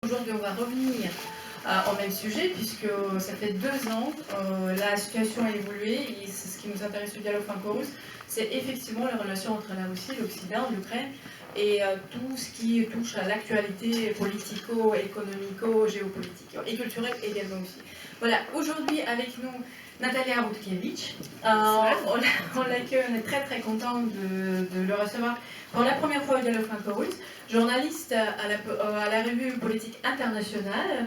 Aujourd'hui, on va revenir au même sujet, puisque ça fait 2 ans, la situation a évolué, et c'est ce qui nous intéresse au dialogue franco-russe, c'est effectivement la relation entre la Russie, l'Occident, l'Ukraine, et tout ce qui touche à l'actualité politico-économico-géopolitique, et culturelle également aussi. Voilà, aujourd'hui avec nous, Natalia Rudkiewicz. On l'accueille, on est très très content de le recevoir pour la première fois au dialogue franco-russe, journaliste à la revue politique internationale,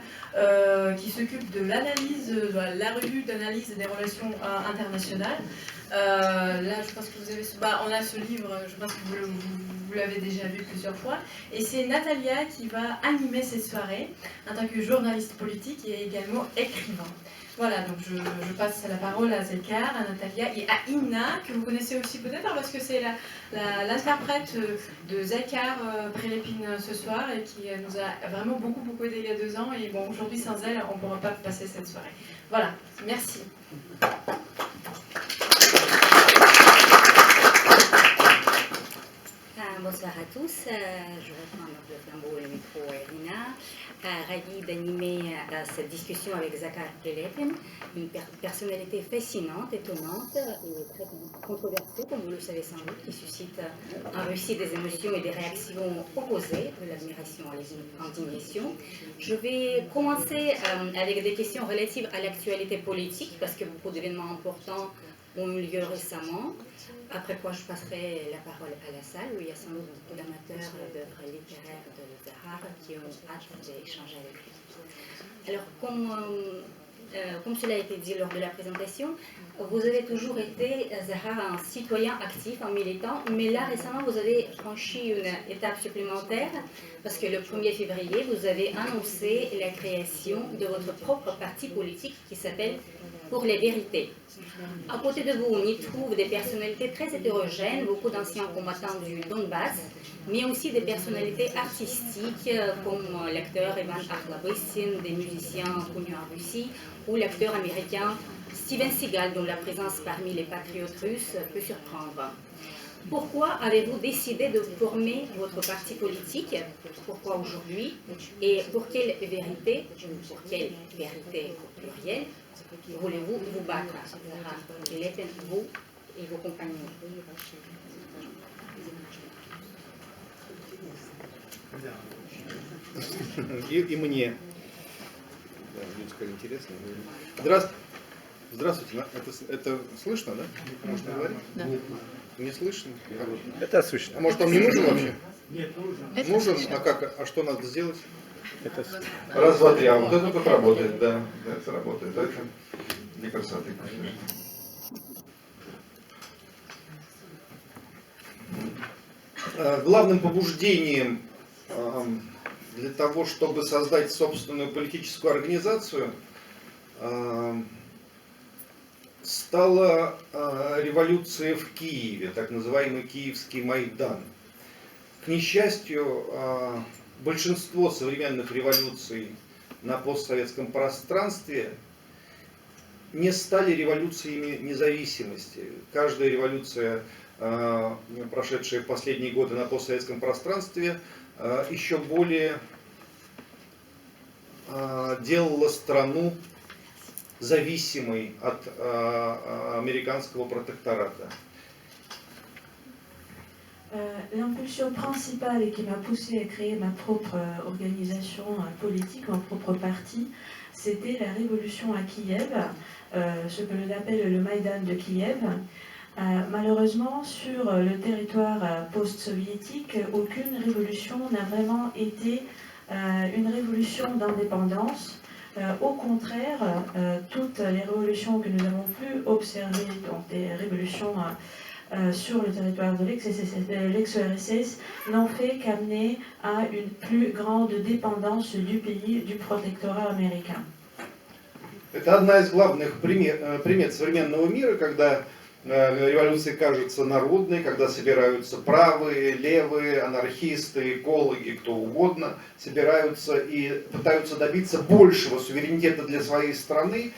qui s'occupe de l'analyse, de la revue d'analyse des relations internationales. Là, je pense que vous avez, on a ce livre, je pense que vous l'avez déjà vu plusieurs fois, et c'est Natalia qui va animer cette soirée en tant que journaliste politique et également écrivain. Voilà, donc je passe la parole à Zelkar, à Natalia et à Inna, que vous connaissez aussi peut-être parce que c'est l'interprète de Zelkar Prelepin ce soir et qui nous a vraiment beaucoup aidé il y a 2 ans. Et bon, aujourd'hui, sans elle, on ne pourra pas passer cette soirée. Voilà, merci. Bonsoir à tous, je reprends le flambeau et le micro Irina. Ravie d'animer cette discussion avec Zakhar Prelepin, une personnalité fascinante, étonnante et très controversée, comme vous le savez sans doute, qui suscite en Russie des émotions et des réactions opposées, de l'admiration à l'indignation. Je vais commencer avec des questions relatives à l'actualité politique, parce que beaucoup d'événements importants ont eu lieu récemment, après quoi je passerai la parole à la salle, où il y a sans doute beaucoup d'amateurs d'œuvres littéraires de Zakhar qui ont hâte d'échanger avec lui. Alors, comme cela a été dit lors de la présentation, vous avez toujours été, Zakhar, un citoyen actif, un militant, mais là, récemment, vous avez franchi une étape supplémentaire, parce que le 1er février, vous avez annoncé la création de votre propre parti politique qui s'appelle Pour les vérités. À côté de vous, on y trouve des personnalités très hétérogènes, beaucoup d'anciens combattants du Donbass, mais aussi des personnalités artistiques comme l'acteur Ivan Akhlabyssin, des musiciens connus en Russie, ou l'acteur américain Steven Seagal, dont la présence parmi les patriotes russes peut surprendre. Pourquoi avez-vous décidé de former votre parti politique? Pourquoi aujourd'hui? Et pour quelle vérité au pluriel, voulez-vous vous battre? Vous et vos compagnons. И мне. Да, людское интересно. Здравствуйте. Это слышно, да? Можно говорить? Да. Не слышно? Это слышно. А может, он не нужен вообще? Нет, нужен. Нужен? А как? А что надо сделать? Это Раз, два, три. А вот это как работает, да. Это работает. Это для красоты. Главным побуждением для того, чтобы создать собственную политическую организацию, стала революция в Киеве, так называемый Киевский Майдан. К несчастью, большинство современных революций на постсоветском пространстве не стали революциями независимости. Каждая революция, прошедшая в последние годы на постсоветском пространстве, еще более делала страну зависимой от американского протектората. L'impulsion principale qui m'a poussée à créer ma propre organisation politique, mon propre parti, c'était la révolution à Kiev, ce que l'on appelle le Maïdan de Kiev. Malheureusement, sur le territoire post-soviétique, aucune révolution n'a vraiment été une révolution d'indépendance. Au contraire, toutes les révolutions que nous avons pu observer, donc des révolutions sur le territoire de l'ex-URSS, n'ont fait qu'amener à une plus grande dépendance du pays du protectorat américain. Это одна из главных примет современного мира, когда революция кажется народной, когда собираются правые, левые, анархисты, экологи, кто угодно, собираются и пытаются добиться большего суверенитета для своей страны.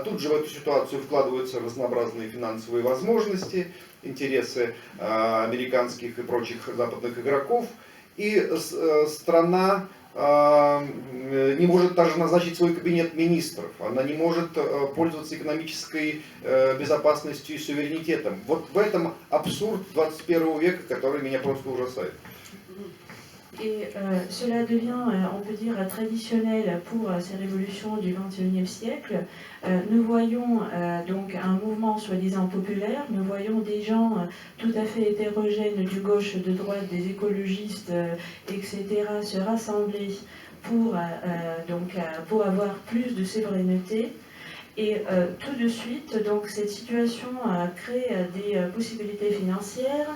Тут же в эту ситуацию вкладываются разнообразные финансовые возможности, интересы американских и прочих западных игроков. И страна не может даже назначить свой кабинет министров, она не может пользоваться экономической безопасностью и суверенитетом. Вот в этом абсурд 21 века, который меня просто ужасает. Et cela devient, on peut dire, traditionnel pour ces révolutions du XXIe siècle. Nous voyons donc un mouvement soi-disant populaire, nous voyons des gens tout à fait hétérogènes du gauche, de droite, des écologistes, etc. se rassembler pour avoir plus de souveraineté. Et tout de suite, donc, cette situation crée des possibilités financières.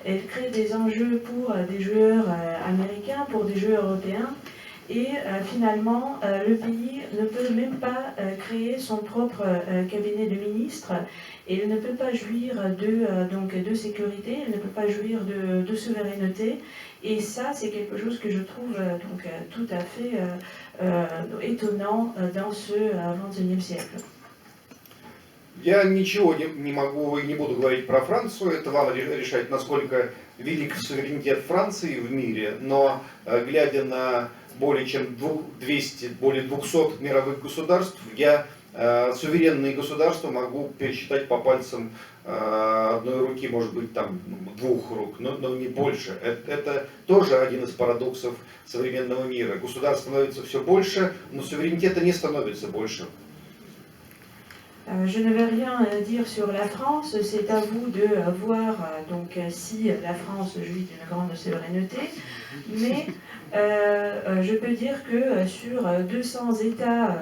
Elle crée des enjeux pour des joueurs américains, pour des joueurs européens. Et finalement, le pays ne peut même pas créer son propre cabinet de ministres. Et il ne peut pas jouir de sécurité, il ne peut pas jouir de souveraineté. Et ça, c'est quelque chose que je trouve tout à fait étonnant dans ce XXIe siècle. Я ничего не могу и не буду говорить про Францию, это вам решать, насколько велик суверенитет Франции в мире, но глядя на более чем 200 мировых государств, я суверенные государства могу пересчитать по пальцам одной руки, может быть там 2 рук, но не больше. Это тоже один из парадоксов современного мира. Государств становится все больше, но суверенитета не становится больше. Je ne vais rien dire sur la France, c'est à vous de voir si la France jouit d'une grande souveraineté, mais je peux dire que sur 200 États,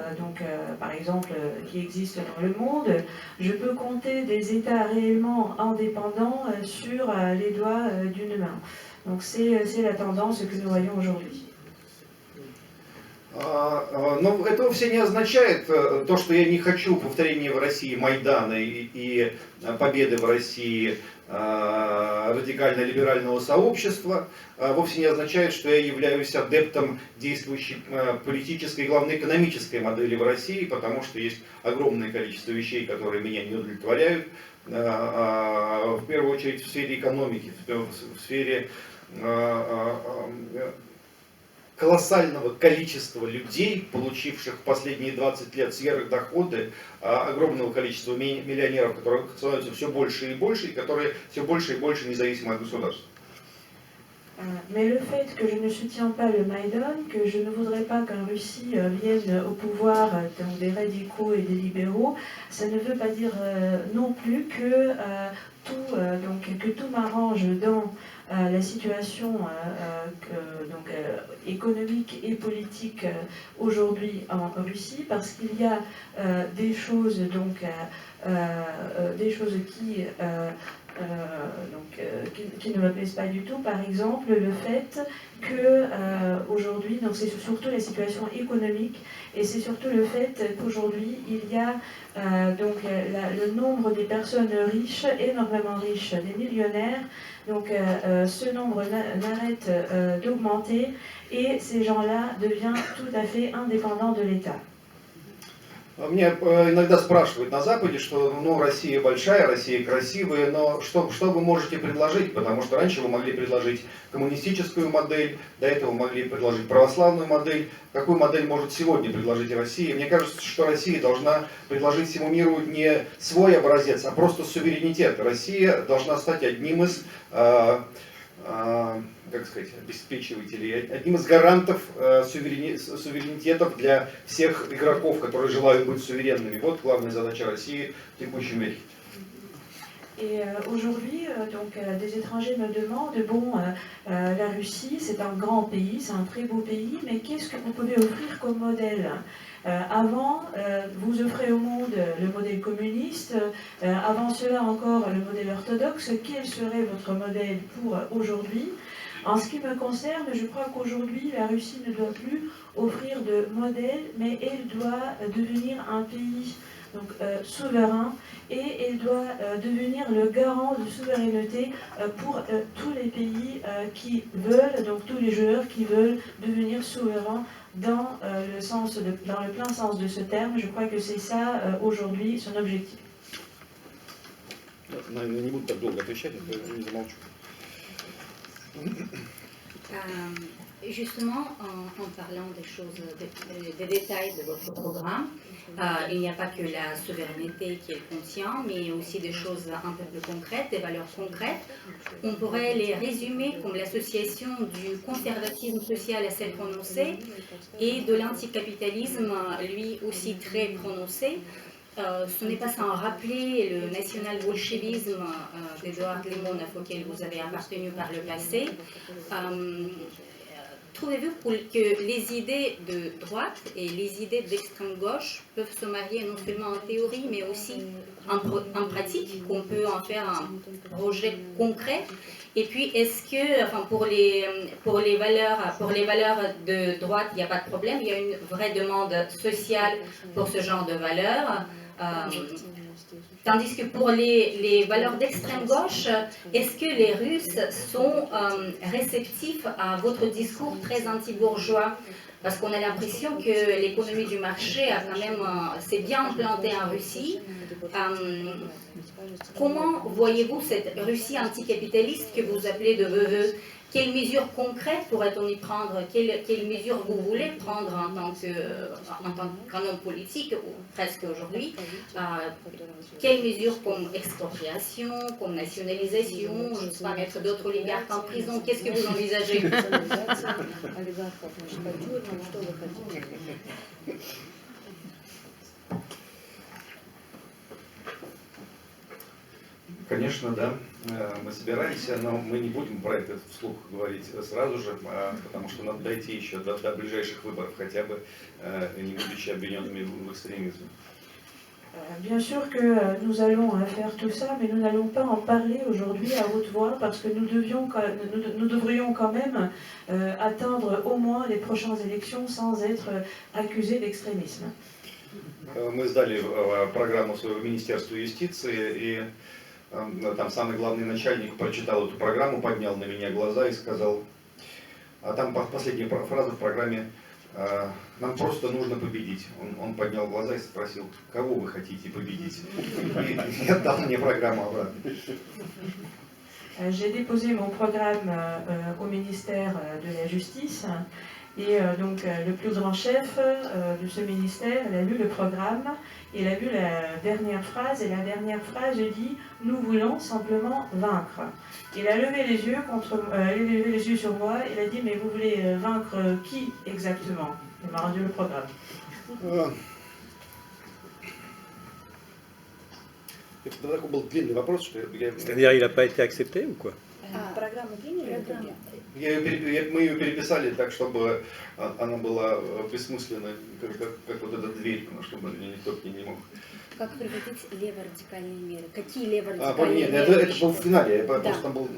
par exemple, qui existent dans le monde, je peux compter des États réellement indépendants sur les doigts d'une main. Donc c'est la tendance que nous voyons aujourd'hui. Но это вовсе не означает то, что я не хочу повторения в России Майдана и победы в России радикально-либерального сообщества, вовсе не означает, что я являюсь адептом действующей политической и, главное, экономической модели в России, потому что есть огромное количество вещей, которые меня не удовлетворяют, в первую очередь в сфере экономики, в сфере колоссального количества людей, получивших в последние 20 лет сверхдоходы, огромного количества миллионеров, которые становятся все больше и больше, и которые все больше и больше независимы от государства. Mais le fait que je ne soutiens pas le Maïdan, que je ne voudrais pas qu'en Russie viennent au pouvoir des radicaux et des libéraux, ça ne veut pas dire non plus que tout m'arrange dans la situation économique et politique aujourd'hui en Russie, parce qu'il y a des choses qui ne me plaisent pas du tout. Par exemple, le fait que aujourd'hui, donc c'est surtout la situation économique, et c'est surtout le fait qu'aujourd'hui il y a le nombre des personnes riches, énormément riches, des millionnaires. Donc ce nombre n'arrête d'augmenter, et ces gens-là deviennent tout à fait indépendants de l'État. Меня иногда спрашивают на Западе, что Россия большая, Россия красивая, но что вы можете предложить? Потому что раньше вы могли предложить коммунистическую модель, до этого могли предложить православную модель. Какую модель может сегодня предложить Россия? Мне кажется, что Россия должна предложить всему миру не свой образец, а просто суверенитет. Россия должна стать одним из обеспечивателей, одним из гарантов суверенитетов для всех игроков, которые желают быть суверенными. Вот главная задача России в текущем веке. Et aujourd'hui, des étrangers me demandent, la Russie, c'est un grand pays, c'est un très beau pays, mais qu'est-ce que vous pouvez offrir comme modèle? Avant, vous offrez au monde le modèle communiste, avant cela encore le modèle orthodoxe. Quel serait votre modèle pour aujourd'hui? En ce qui me concerne, je crois qu'aujourd'hui, la Russie ne doit plus offrir de modèle, mais elle doit devenir un pays souverain, et elle doit devenir le garant de souveraineté pour tous les pays qui veulent, donc tous les joueurs qui veulent devenir souverains dans le plein sens de ce terme. Je crois que c'est ça aujourd'hui son objectif. Наверное, не буду так долго отвечать, не замолчу. Justement, en parlant des choses, des détails de votre programme, il n'y a pas que la souveraineté qui est contient, mais aussi des choses un peu plus concrètes, des valeurs concrètes. On pourrait les résumer comme l'association du conservatisme social assez prononcé et de l'anticapitalisme, lui aussi très prononcé. Ce n'est pas sans rappeler le national-bolchevisme d'Édouard Limon auquel vous avez appartenu par le passé. Trouvez-vous que les idées de droite et les idées d'extrême gauche peuvent se marier non seulement en théorie, mais aussi en pratique, qu'on peut en faire un projet concret? Et puis, est-ce que, enfin, pour les valeurs de droite, il n'y a pas de problème, il y a une vraie demande sociale pour ce genre de valeurs. Tandis que pour les valeurs d'extrême gauche, est-ce que les Russes sont réceptifs à votre discours très anti-bourgeois? Parce qu'on a l'impression que l'économie du marché a quand même s'est bien implantée en Russie. Comment voyez-vous cette Russie anticapitaliste que vous appelez de vos voeux? Quelles mesures concrètes pourrait-on y prendre? Quelles mesures vous voulez prendre en tant qu'un homme politique, ou presque aujourd'hui? Quelles mesures comme expropriation, comme nationalisation, je ne sais pas, mettre d'autres oligarques en prison? Qu'est-ce que vous envisagez? Конечно, да, мы собираемся, но мы не будем про это вслух говорить сразу же, потому что надо дойти еще до ближайших выборов, хотя бы не будучи обвиненными в экстремизме. Bien sûr que nous allons faire tout ça, mais nous n'allons pas en parler aujourd'hui à haute voix parce que nous devrions quand même atteindre au moins les prochaines élections sans être accusés d'extrémisme. Мы сдали программу своего Министерства юстиции, и там самый главный начальник прочитал эту программу, поднял на меня глаза и сказал, а там последняя фраза в программе: нам просто нужно победить. Он поднял глаза и спросил, кого вы хотите победить? И отдал мне программу обратно. J'ai déposé mon programme au ministère de la Justice et donc le plus grand chef de ce ministère, il a lu le programme, il a lu la dernière phrase et la dernière phrase dit « Nous voulons simplement vaincre ». Il a levé les yeux sur moi, il a dit « Mais vous voulez vaincre qui exactement ?» Il m'a rendu le programme. Это такой был длинный вопрос, что я... C'est-à-dire, il n'a pas été accepté ou quoi? Программу приняли? Мы ее переписали так, чтобы она была бессмысленной, как вот эта дверь, чтобы никто к ней не мог. Как проводить леворадикальные меры? Какие леворадикальные Нет, меры? это был в финале, просто там был...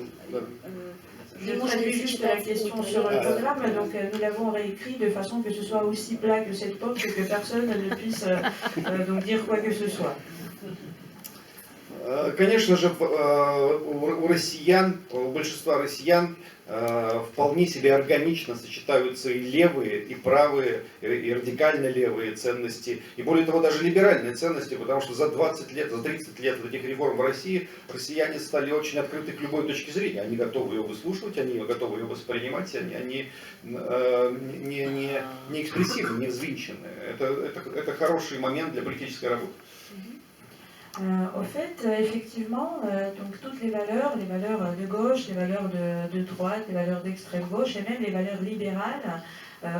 Je traduis juste la question sur le programme, donc nous l'avons réécrit de façon que ce soit aussi plat que cette porte et que personne ne puisse donc dire quoi que ce soit. Конечно же, у россиян, у большинства россиян вполне себе органично сочетаются и левые, и правые, и радикально левые ценности, и более того, даже либеральные ценности, потому что за 20 лет, за 30 лет этих реформ в России россияне стали очень открыты к любой точке зрения. Они готовы ее выслушивать, они готовы ее воспринимать, они не экспрессивны, не взвинчены. Это хороший момент для политической работы. Au fait, effectivement, donc toutes les valeurs de gauche, les valeurs de droite, les valeurs d'extrême gauche et même les valeurs libérales,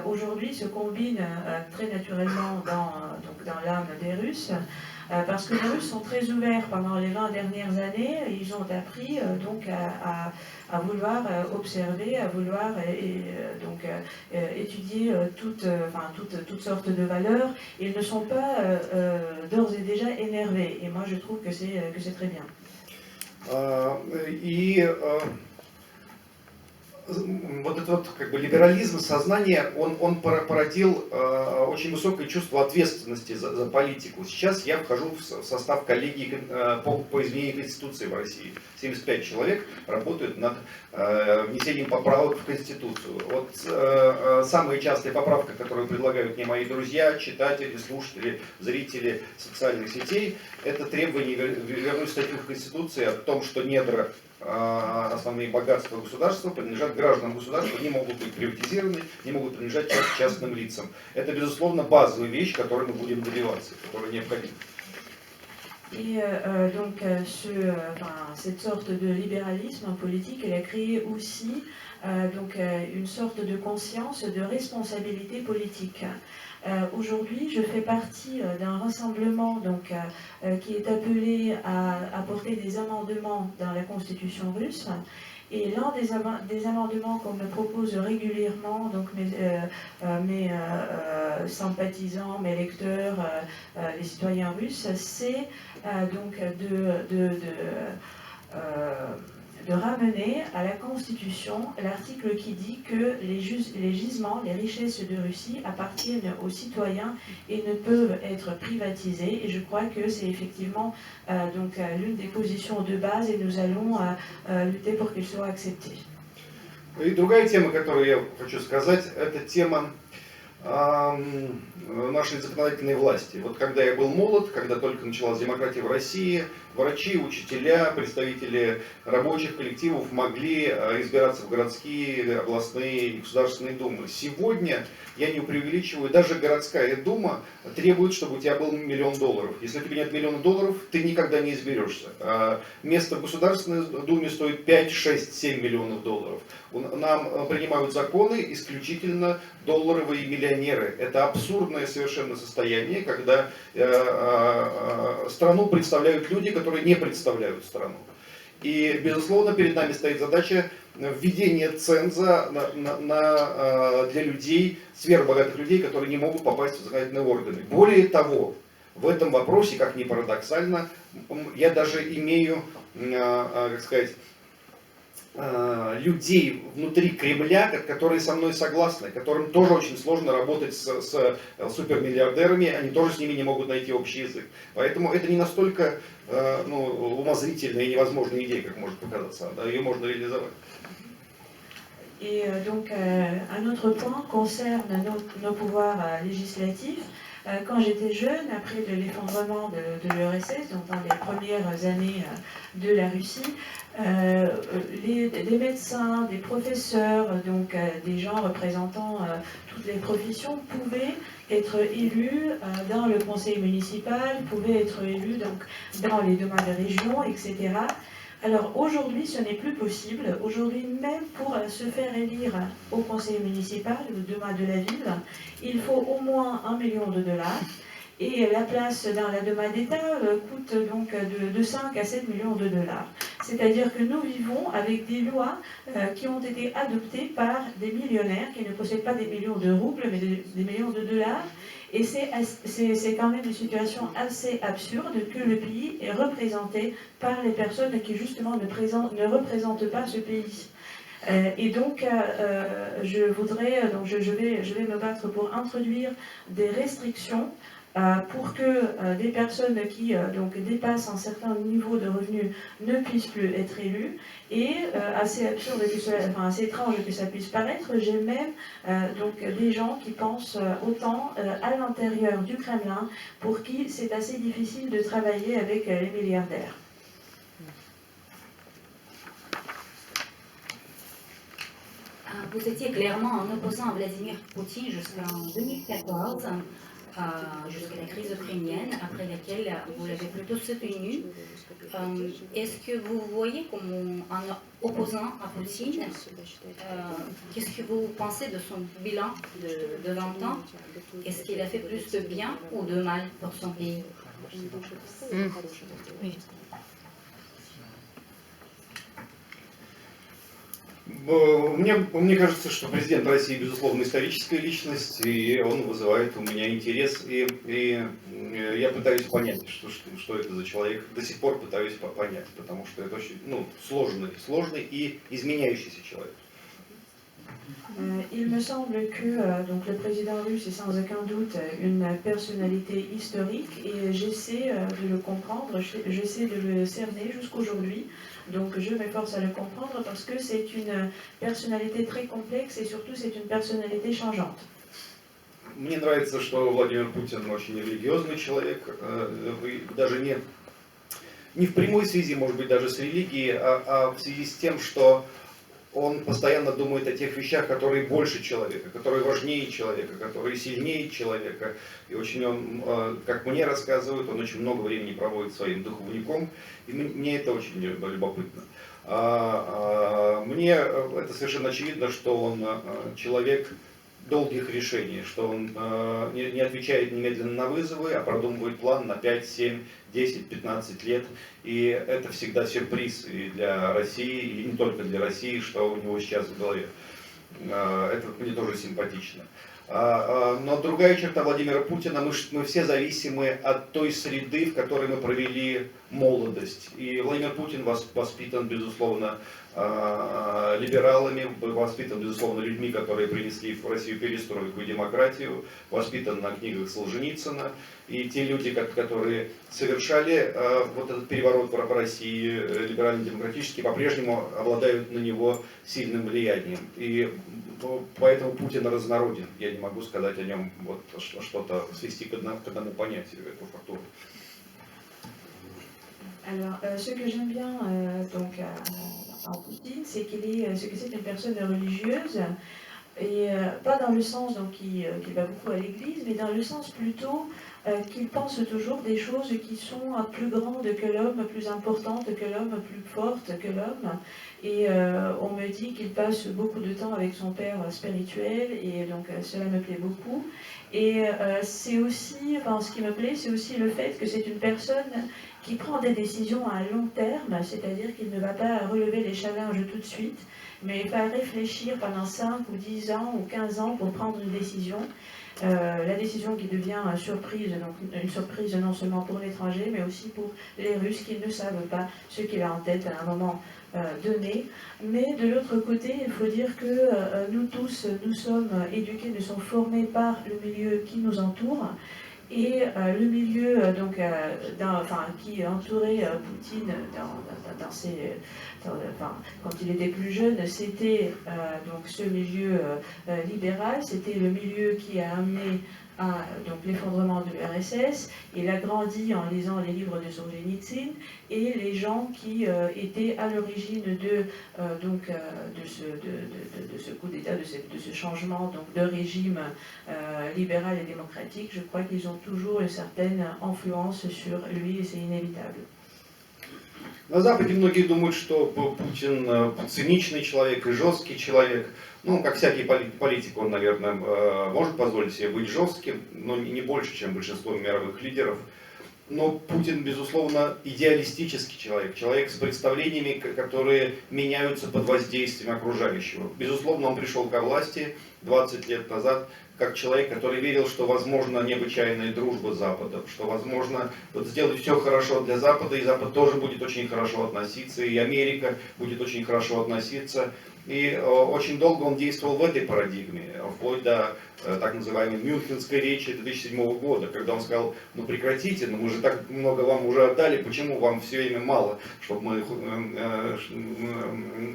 aujourd'hui se combinent très naturellement dans l'âme des Russes, parce que les Russes sont très ouverts pendant les 20 dernières années, ils ont appris donc à vouloir observer, à vouloir étudier toutes sortes de valeurs. Ils ne sont pas d'ores et déjà énervés, et moi je trouve que c'est très bien. Вот этот вот, как бы, либерализм сознания, он породил очень высокое чувство ответственности за политику. Сейчас я вхожу в состав коллегии по изменению Конституции в России. 75 человек работают над внесением поправок в Конституцию. Вот самая частая поправка, которую предлагают мне мои друзья, читатели, слушатели, зрители социальных сетей, это требование вернуть статью в Конституции о том, что недра основные богатства государства принадлежат гражданам государства, не могут быть приватизированы, не могут принадлежать частным лицам. Это, безусловно, базовая вещь, которой мы будем добиваться, которая необходима. Et donc cette sorte de libéralisme politique, elle a créé aussi une sorte de conscience de responsabilité politique. Aujourd'hui, je fais partie d'un rassemblement qui est appelé à apporter des amendements dans la constitution russe. Et l'un des amendements qu'on me propose régulièrement, donc mes sympathisants, mes lecteurs, les citoyens russes, c'est de ramener à la Constitution l'article qui dit que les gisements, les richesses de Russie appartiennent aux citoyens et ne peuvent être privatisés. Et je crois que c'est effectivement l'une des positions de base et nous allons lutter pour qu'elle soit acceptée. И другая тема, которую я хочу сказать, это тема нашей законодательной власти. Вот когда я был молод, когда только началась демократия в России, врачи, учителя, представители рабочих коллективов могли избираться в городские, областные и государственные думы. Сегодня, я не преувеличиваю, даже городская дума требует, чтобы у тебя был $1 миллион. Если у тебя нет $1 миллиона, ты никогда не изберешься. Место в государственной думе стоит 5, 6, 7 миллионов долларов. Нам принимают законы исключительно долларовые миллионеры. Это абсурдное совершенно состояние, когда страну представляют люди, которые не представляют страну. И, безусловно, перед нами стоит задача введения ценза для людей, сверхбогатых людей, которые не могут попасть в законодательные органы. Более того, в этом вопросе, как ни парадоксально, я даже имею, как сказать, людей внутри Кремля, которые со мной согласны, которым тоже очень сложно работать с супермиллиардерами, они тоже с ними не могут найти общий язык. Поэтому это не настолько умозрительная и невозможная идея, как может показаться, ее можно реализовать. Et donc, un autre point concerne nos pouvoirs législatifs. Quand j'étais jeune, après l'effondrement de l'URSS, donc dans les premières années de la Russie, des médecins, des professeurs, donc des gens représentant toutes les professions pouvaient être élus dans le conseil municipal, pouvaient être élus donc, dans les domaines de région, etc. Alors aujourd'hui, ce n'est plus possible. Aujourd'hui, même pour se faire élire au conseil municipal, au Duma de la ville, il faut au moins $1 million. Et la place dans la Duma d'État coûte donc de 5 à 7 millions de dollars. C'est-à-dire que nous vivons avec des lois qui ont été adoptées par des millionnaires qui ne possèdent pas des millions de roubles, mais des millions de dollars. Et c'est quand même une situation assez absurde que le pays est représenté par les personnes qui justement ne représentent pas ce pays. Et donc, je vais me battre pour introduire des restrictions pour que des personnes qui dépassent un certain niveau de revenus ne puissent plus être élues. Et assez absurde que cela, assez étrange que ça puisse paraître, j'ai même des gens qui pensent autant à l'intérieur du Kremlin pour qui c'est assez difficile de travailler avec les milliardaires. Vous étiez clairement un opposant à Vladimir Poutine jusqu'en 2014. Jusqu'à la crise ukrainienne, après laquelle vous l'avez plutôt soutenu. Est-ce que vous voyez comme un opposant à Poutine? Qu'est-ce que vous pensez de son bilan de 20 ans? Est-ce qu'il a fait plus de bien ou de mal pour son pays? Oui. Мне кажется, что президент России, безусловно, историческая личность, и он вызывает у меня интерес, и я пытаюсь понять, что это за человек, до сих пор пытаюсь понять, потому что это очень сложный и изменяющийся человек. Il me semble que le président russe est sans aucun doute une personnalité historique et j'essaie de le comprendre, j'essaie de le cerner jusqu'aujourd'hui. Donc je m'efforce à le comprendre parce que c'est une personnalité très complexe et surtout c'est une personnalité changeante. Мне нравится, что Владимир Путин очень религиозный человек, даже не в прямой связи, может быть, даже с религией, а в связи с тем, что он постоянно думает о тех вещах, которые больше человека, которые важнее человека, которые сильнее человека. И очень он, как мне рассказывают, он очень много времени проводит своим духовником, и мне это очень любопытно. Мне это совершенно очевидно, что он человек долгих решений, что он не отвечает немедленно на вызовы, а продумывает план на 5, 7, 10, 15 лет. И это всегда сюрприз и для России, и не только для России, что у него сейчас в голове. Это мне тоже симпатично. Но другая черта Владимира Путина, мы все зависимы от той среды, в которой мы провели молодость. И Владимир Путин воспитан, безусловно, либералами, воспитан, безусловно, людьми, которые принесли в Россию перестройку и демократию, воспитан на книгах Солженицына. И те люди, которые совершали вот этот переворот в России, либерально-демократический, по-прежнему обладают на него сильным влиянием. И поэтому Путин разнороден. Я не могу сказать о нем вот что-то, свести к одному понятию эту фактуру. Alors, ce que j'aime bien en Poutine, c'est que c'est une personne religieuse, et pas dans le sens qu'il va beaucoup à l'église, mais dans le sens plutôt qu'il pense toujours des choses qui sont plus grandes que l'homme, plus importantes que l'homme, plus fortes que l'homme. Et on me dit qu'il passe beaucoup de temps avec son père spirituel, et donc cela me plaît beaucoup. Et c'est aussi, ce qui me plaît, c'est aussi le fait que c'est une personne qui prend des décisions à long terme, c'est-à-dire qu'il ne va pas relever les challenges tout de suite, mais il va réfléchir pendant 5 ou 10 ans ou 15 ans pour prendre une décision. La décision qui devient surprise, donc une surprise non seulement pour l'étranger, mais aussi pour les Russes qui ne savent pas ce qu'il a en tête à un moment donné. Mais de l'autre côté, il faut dire que nous tous, nous sommes éduqués, nous sommes formés par le milieu qui nous entoure. Et le milieu qui entourait Poutine quand il était plus jeune, c'était donc ce milieu libéral, c'était le milieu qui a amené à l'effondrement de l'URSS. Il a grandi en lisant les livres de Solzhenitsyn, et les gens qui étaient à l'origine de ce coup d'État, de ce changement de régime libéral et démocratique, je crois qu'ils ont toujours une certaine influence sur lui, et c'est inévitable. На Западе многие думают, что Путин циничный человек и жесткий человек. Ну, как всякий политик, он, наверное, может позволить себе быть жестким, но не больше, чем большинство мировых лидеров. Но Путин, безусловно, идеалистический человек, человек с представлениями, которые меняются под воздействием окружающего. Безусловно, он пришел ко власти 20 лет назад как человек, который верил, что возможна необычайная дружба с Западом, что возможно сделать все хорошо для Запада, и Запад тоже будет очень хорошо относиться, и Америка будет очень хорошо относиться. И очень долго он действовал в этой парадигме, вплоть до так называемой Мюнхенской речи 2007 года, когда он сказал: ну прекратите, мы же так много вам уже отдали, почему вам все время мало, чтобы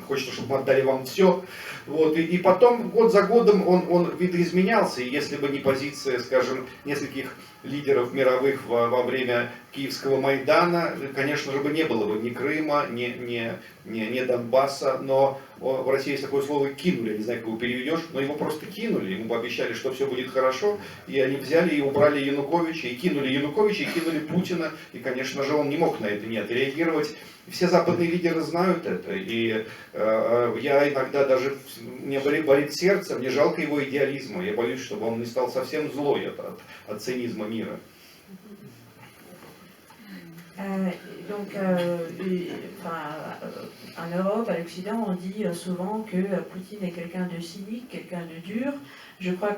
хочется, чтобы мы отдали вам все. Вот. И потом год за годом он видоизменялся, и если бы не позиция, скажем, нескольких лидеров мировых во время Киевского Майдана, конечно же, не было бы ни Крыма, ни Донбасса, но в России есть такое слово «кинули», не знаю, как его переведешь, но его просто кинули, ему пообещали, что все будет хорошо, и они взяли и убрали Януковича, и кинули Путина, и, конечно же, он не мог на это не отреагировать. Все западные лидеры знают это, и я иногда даже, мне болит сердце, мне жалко его идеализма, я боюсь, чтобы он не стал совсем злой от цинизма мира. En Europe, à l'Occident, on dit souvent que Poutine est quelqu'un de cynique, quelqu'un de dur. Je crois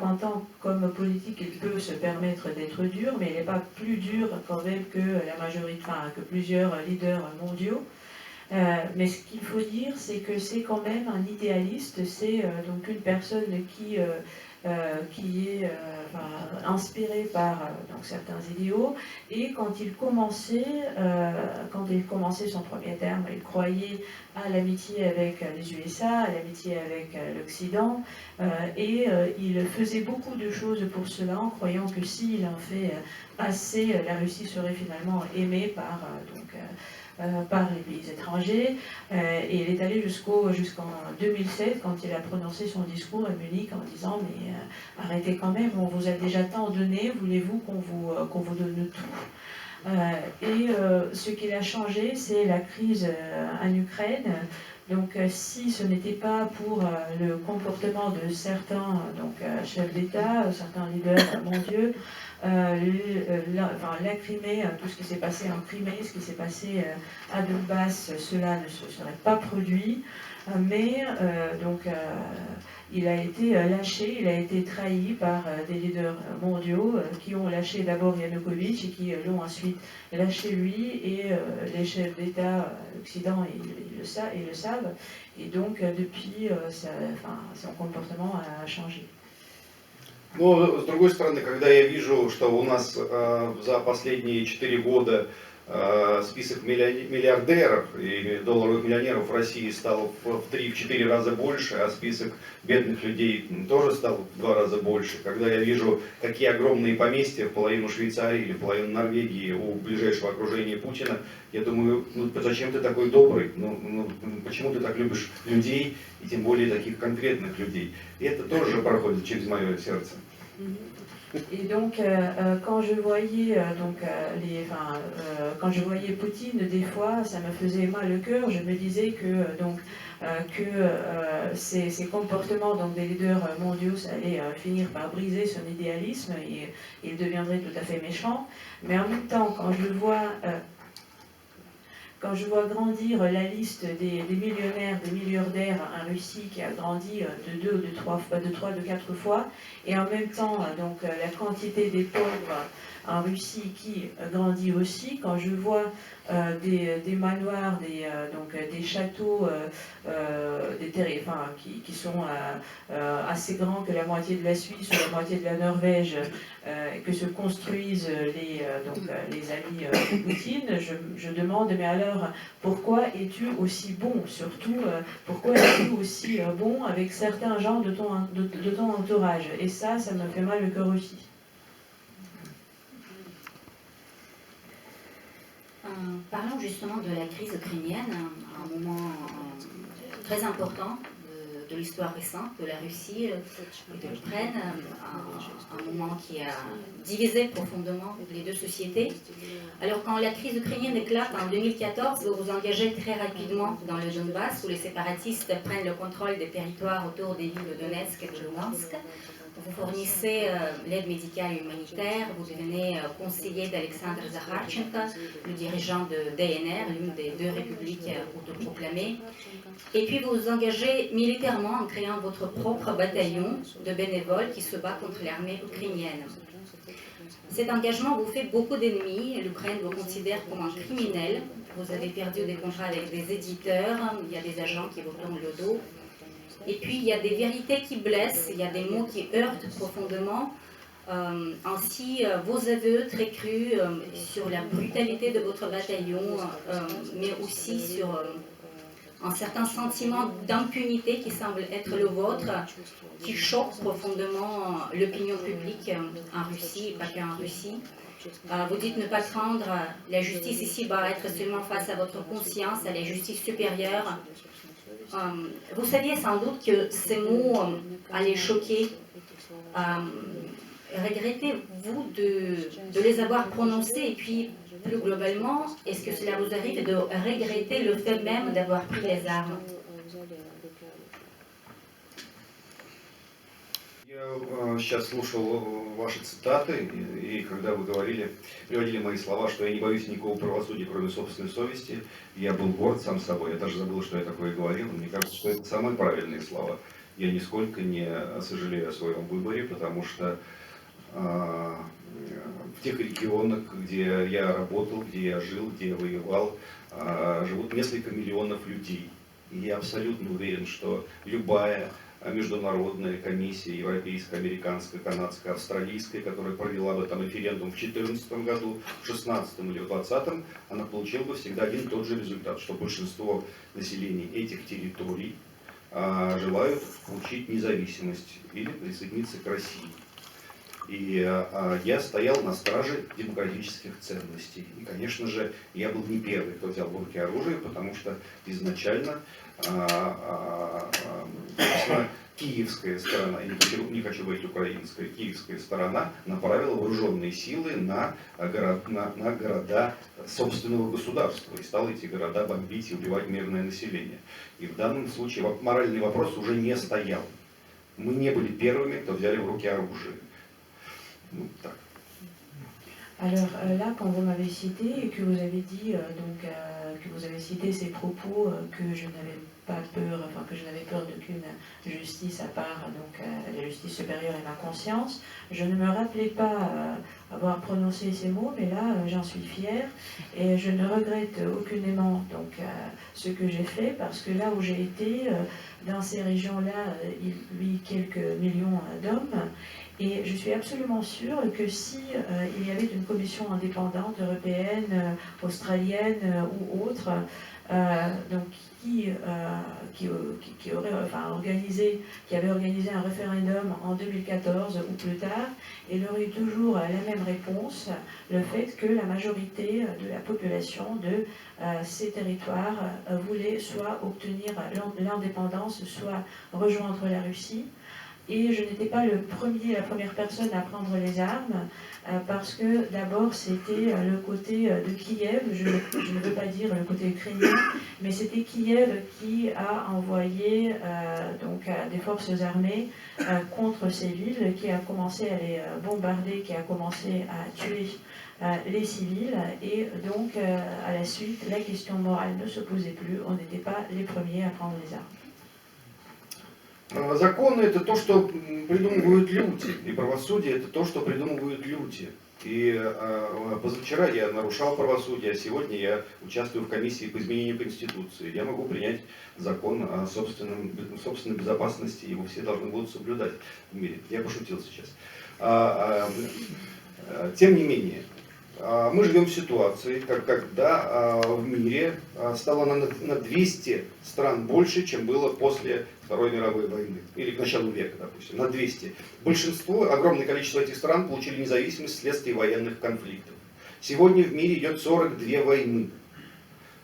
comme politique, il peut se permettre d'être dur, mais il n'est pas plus dur quand même que la majorité, que plusieurs leaders mondiaux. Mais ce qu'il faut dire, c'est que c'est quand même un idéaliste, c'est donc une personne qui est inspiré par certains idéaux, et quand il commençait son premier terme, il croyait à l'amitié avec les USA, à l'amitié avec l'Occident, et il faisait beaucoup de choses pour cela, en croyant que s'il en fait assez, la Russie serait finalement aimée par par les pays étrangers. Et il est allé jusqu'en 2007, quand il a prononcé son discours à Munich en disant « Mais arrêtez quand même, on vous a déjà tant donné, voulez-vous qu'on vous donne tout ?» Ce qu'il a changé, c'est la crise en Ukraine. Donc si ce n'était pas pour le comportement de certains chefs d'État, certains leaders mondiaux, la Crimée, tout ce qui s'est passé en Crimée, ce qui s'est passé à Donbass, cela ne se serait pas produit. Il a été lâché, il a été trahi par des leaders mondiaux qui ont lâché d'abord Yanukovych et qui l'ont ensuite lâché lui, et les chefs d'État l'Occident ils le savent, et donc depuis son comportement a changé. Но, с другой стороны, когда я вижу, что у нас за последние 4 года список миллиардеров и долларовых миллионеров в России стал в 3-4 раза больше, а список бедных людей тоже стал в 2 раза больше. Когда я вижу, какие огромные поместья в половину Швейцарии или в половину Норвегии у ближайшего окружения Путина, я думаю, ну зачем ты такой добрый, почему ты так любишь людей, и тем более таких конкретных людей. И это тоже проходит через мое сердце. Et donc, quand je voyais quand je voyais Poutine, des fois, ça me faisait mal au cœur. Je me disais que ces comportements des leaders mondiaux, ça allait finir par briser son idéalisme et il deviendrait tout à fait méchant. Mais en même temps, quand je vois grandir la liste des millionnaires, des milliardaires en Russie qui a grandi de 4 fois, et en même temps la quantité des pauvres en Russie qui grandit aussi, quand je vois des manoirs, des châteaux, qui sont assez grands que la moitié de la Suisse ou la moitié de la Norvège, que se construisent les amis de Poutine, je demande, mais alors, pourquoi es-tu aussi bon? Surtout, pourquoi es-tu aussi bon avec certains gens de ton entourage? Et ça me fait mal au cœur aussi. Parlons justement de la crise ukrainienne, un moment très important de l'histoire récente de la Russie et de l'Ukraine, un moment qui a divisé profondément les deux sociétés. Alors quand la crise ukrainienne éclate en 2014, vous vous engagez très rapidement dans le Donbass, où les séparatistes prennent le contrôle des territoires autour des villes de Donetsk et de Luhansk. Vous fournissez l'aide médicale et humanitaire, vous devenez conseiller d'Alexandre Zakharchenko, le dirigeant de DNR, l'une des 2 républiques autoproclamées. Et puis vous vous engagez militairement en créant votre propre bataillon de bénévoles qui se bat contre l'armée ukrainienne. Cet engagement vous fait beaucoup d'ennemis, l'Ukraine vous considère comme un criminel, vous avez perdu des contrats avec des éditeurs, il y a des agents qui vous tournent le dos. Et puis, il y a des vérités qui blessent, il y a des mots qui heurtent profondément. Ainsi, vos aveux très crus sur la brutalité de votre bataillon, mais aussi sur un certain sentiment d'impunité qui semble être le vôtre, qui choque profondément l'opinion publique en Russie, et pas qu'en Russie. Vous dites ne pas craindre la justice ici-bas, être seulement face à votre conscience, à la justice supérieure. Vous saviez sans doute que ces mots allaient choquer. Regrettez-vous de les avoir prononcés? Et puis, plus globalement, est-ce que cela vous arrive de regretter le fait même d'avoir pris les armes? Я сейчас слушал ваши цитаты, и когда вы приводили мои слова, что я не боюсь никакого правосудия, кроме собственной совести, я был горд сам собой. Я даже забыл, что я такое говорил. Мне кажется, что это самые правильные слова. Я нисколько не сожалею о своем выборе, потому что в тех регионах, где я работал, где я жил, где я воевал, живут несколько миллионов людей. И я абсолютно уверен, что любая международная комиссия, европейская, американская, канадская, австралийская, которая провела бы там референдум в 2014 году, в 2016 или в 2020, она получила бы всегда один и тот же результат, что большинство населения этих территорий желают получить независимость или присоединиться к России. И я стоял на страже демократических ценностей. И, конечно же, я был не первый, кто взял в руки оружие, потому что изначально киевская сторона, я не хочу говорить украинская, киевская сторона направила вооруженные силы на города собственного государства и стала эти города бомбить и убивать мирное население. И в данном случае моральный вопрос уже не стоял. Мы не были первыми, кто взяли в руки оружие. Ну, так. Alors là, quand vous m'avez cité et que vous avez dit que vous avez cité ces propos que je n'avais pas peur, enfin que je n'avais peur d'aucune justice à part la justice supérieure et ma conscience, je ne me rappelais pas avoir prononcé ces mots, mais là j'en suis fière et je ne regrette aucunement ce que j'ai fait parce que là où j'ai été, dans ces régions-là, il vit quelques millions d'hommes. Et je suis absolument sûre que si il y avait une commission indépendante européenne, australienne ou autre, qui avait organisé un référendum en 2014 ou plus tard, il aurait eu toujours la même réponse, le fait que la majorité de la population de ces territoires voulait soit obtenir l'indépendance, soit rejoindre la Russie. Et je n'étais pas la première personne à prendre les armes, parce que d'abord c'était le côté de Kiev, je ne veux pas dire le côté ukrainien, mais c'était Kiev qui a envoyé des forces armées contre ces villes, qui a commencé à les bombarder, qui a commencé à tuer les civils, et donc à la suite la question morale ne se posait plus, on n'était pas les premiers à prendre les armes. Законы — это то, что придумывают люди, и правосудие — это то, что придумывают люди. И позавчера я нарушал правосудие, а сегодня я участвую в комиссии по изменению Конституции. Я могу принять закон о собственной безопасности, его все должны будут соблюдать в мире. Я пошутил сейчас. Тем не менее, мы живем в ситуации, когда в мире стало на 200 стран больше, чем было после Второй мировой войны, или к началу века, допустим, на 200. Большинство, огромное количество этих стран получили независимость вследствие военных конфликтов. Сегодня в мире идет 42 войны.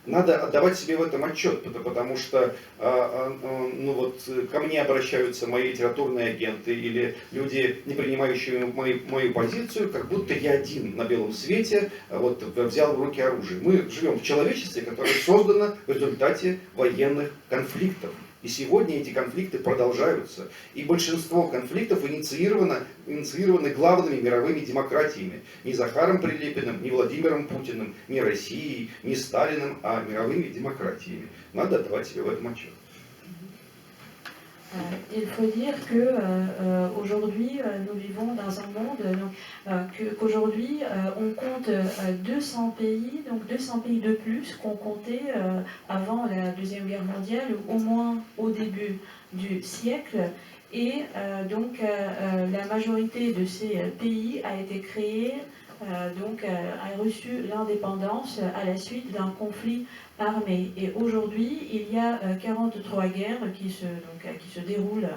Надо отдавать себе в этом отчет, потому что ко мне обращаются мои литературные агенты или люди, не принимающие мою позицию, как будто я один на белом свете взял в руки оружие. Мы живем в человечестве, которое создано в результате военных конфликтов. И сегодня эти конфликты продолжаются. И большинство конфликтов инициированы главными мировыми демократиями. Не Захаром Прилепиным, не Владимиром Путиным, не Россией, не Сталиным, а мировыми демократиями. Надо отдавать себе в этом отчет. Il faut dire qu'aujourd'hui, nous vivons dans un monde, qu'aujourd'hui, on compte 200 pays, donc 200 pays de plus qu'on comptait avant la Deuxième Guerre mondiale, ou au moins au début du siècle. Et la majorité de ces pays a été créée, a reçu l'indépendance à la suite d'un conflit armé. Et aujourd'hui, il y a 43 guerres qui se déroulent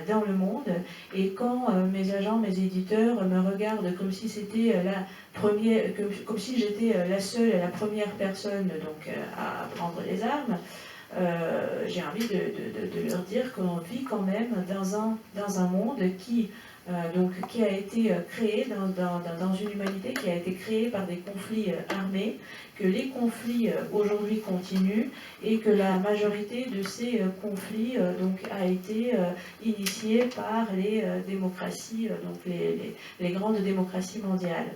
dans le monde. Et quand mes agents, mes éditeurs me regardent comme si c'était comme si j'étais la seule et la première personne à prendre les armes, j'ai envie de leur dire qu'on vit quand même dans un monde qui a été créé dans une humanité qui a été créée par des conflits armés, que les conflits aujourd'hui continuent et que la majorité de ces conflits a été initiée par les démocraties, les grandes démocraties mondiales.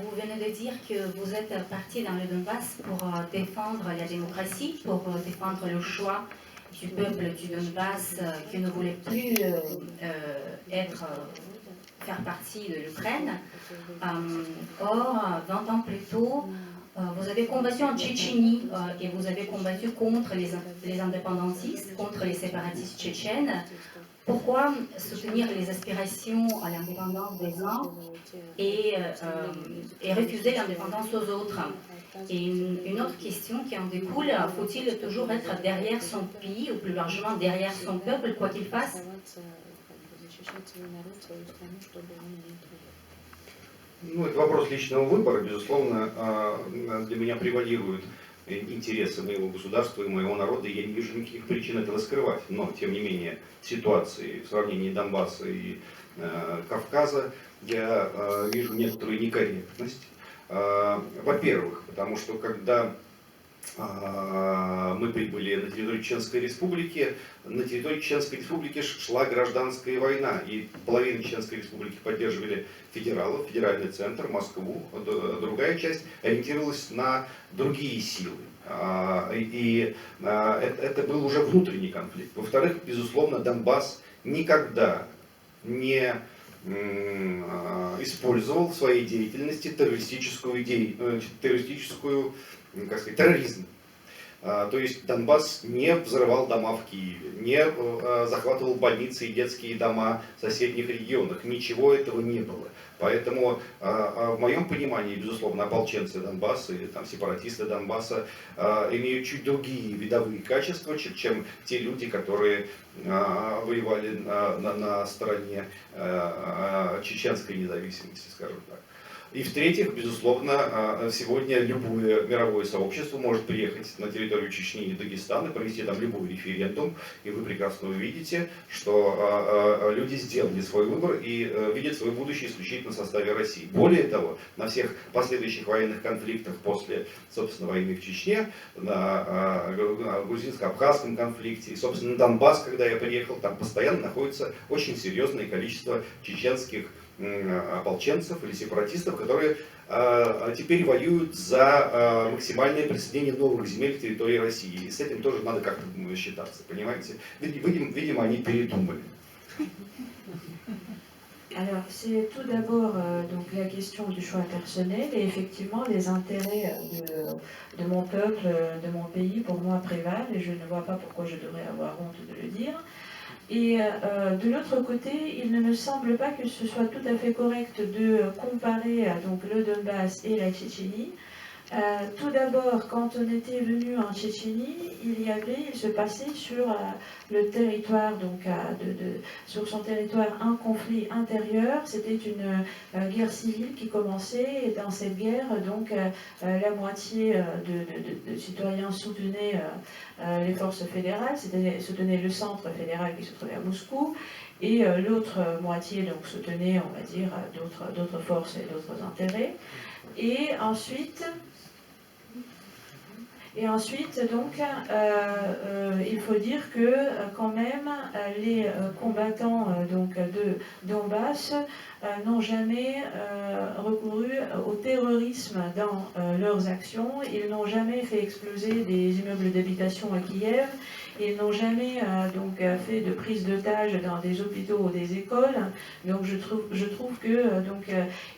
Vous venez de dire que vous êtes parti dans le Donbass pour défendre la démocratie, pour défendre le choix du peuple du Donbass qui ne voulait plus faire partie de l'Ukraine. Or, 20 ans plus tôt, vous avez combattu en Tchétchénie et vous avez combattu contre les indépendantistes, contre les séparatistes tchétchènes. Pourquoi soutenir les aspirations à l'indépendance des uns et refuser l'indépendance aux autres? Et une autre question qui en découle, faut-il toujours être derrière son pays ou plus largement derrière son peuple, quoi qu'il fasse? Ну, это вопрос личного выбора, безусловно, для меня превалируют интересы моего государства и моего народа, и я не вижу никаких причин этого скрывать. Но, тем не менее, ситуации в сравнении Донбасса и Кавказа я вижу некоторую некорректность. Во-первых, потому что когда мы прибыли на территорию Чеченской Республики, на территории Чеченской Республики шла гражданская война, и половина Чеченской Республики поддерживали федералов, федеральный центр, Москву, другая часть ориентировалась на другие силы. И это был уже внутренний конфликт. Во-вторых, безусловно, Донбасс никогда не использовал в своей деятельности террористическую, как сказать, терроризм. То есть Донбасс не взрывал дома в Киеве, не захватывал больницы и детские дома в соседних регионах. Ничего этого не было. Поэтому в моем понимании, безусловно, ополченцы Донбасса или там, сепаратисты Донбасса имеют чуть другие видовые качества, чем те люди, которые воевали на стороне чеченской независимости, скажем так. И в-третьих, безусловно, сегодня любое мировое сообщество может приехать на территорию Чечни и Дагестана, провести там любой референдум, и вы прекрасно увидите, что люди сделали свой выбор и видят свое будущее исключительно в составе России. Более того, на всех последующих военных конфликтах после, собственно, войны в Чечне, на грузинско-абхазском конфликте и, собственно, на Донбасс, когда я приехал, там постоянно находится очень серьезное количество чеченских ополченцев или сепаратистов, которые теперь воюют за максимальное присоединение новых земель к территории России. И с этим тоже надо как-то считаться, понимаете? Видимо, они передумали. Alors, c'est tout d'abord donc la question du choix personnel et effectivement les intérêts de mon peuple, de mon pays pour moi prévalent et je ne vois pas pourquoi je devrais avoir honte de le dire. Et de l'autre côté, il ne me semble pas que ce soit tout à fait correct de comparer donc, le Donbass et la Tchétchénie. Tout d'abord, quand on était venu en Tchétchénie, il se passait sur le territoire, donc sur son territoire, un conflit intérieur. C'était une guerre civile qui commençait, et dans cette guerre, donc la moitié de citoyens soutenaient les forces fédérales, soutenaient le centre fédéral qui se trouvait à Moscou, et l'autre moitié donc soutenait, on va dire, d'autres forces et d'autres intérêts. Et ensuite, donc, il faut dire que quand même les combattants donc, de Donbass n'ont jamais recouru au terrorisme dans leurs actions. Ils n'ont jamais fait exploser des immeubles d'habitation à Kiev. Ils n'ont jamais donc, fait de prise d'otages dans des hôpitaux ou des écoles. Donc je trouve que donc,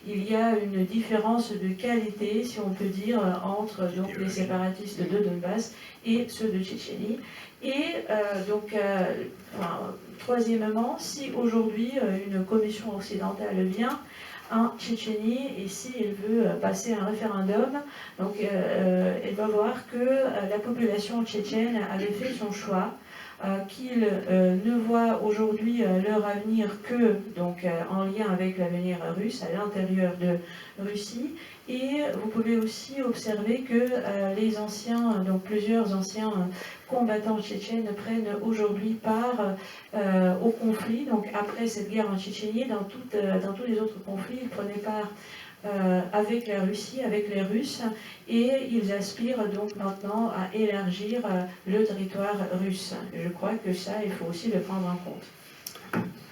il y a une différence de qualité, si on peut dire, entre donc, les séparatistes de Donbass et ceux de Tchétchénie. Et donc, troisièmement, si aujourd'hui une commission occidentale vient en Tchétchénie et s'il veut passer un référendum, donc elle va voir que la population tchétchène avait fait son choix, qu'ils ne voient aujourd'hui leur avenir que donc, en lien avec l'avenir russe à l'intérieur de Russie. Et vous pouvez aussi observer que les anciens, donc plusieurs anciens combattants tchétchènes prennent aujourd'hui part au conflit. Donc après cette guerre en Tchétchénie, dans tous les autres conflits, ils prenaient part avec la Russie, avec les Russes, et ils aspirent donc maintenant à élargir le territoire russe. Je crois que ça, il faut aussi le prendre en compte.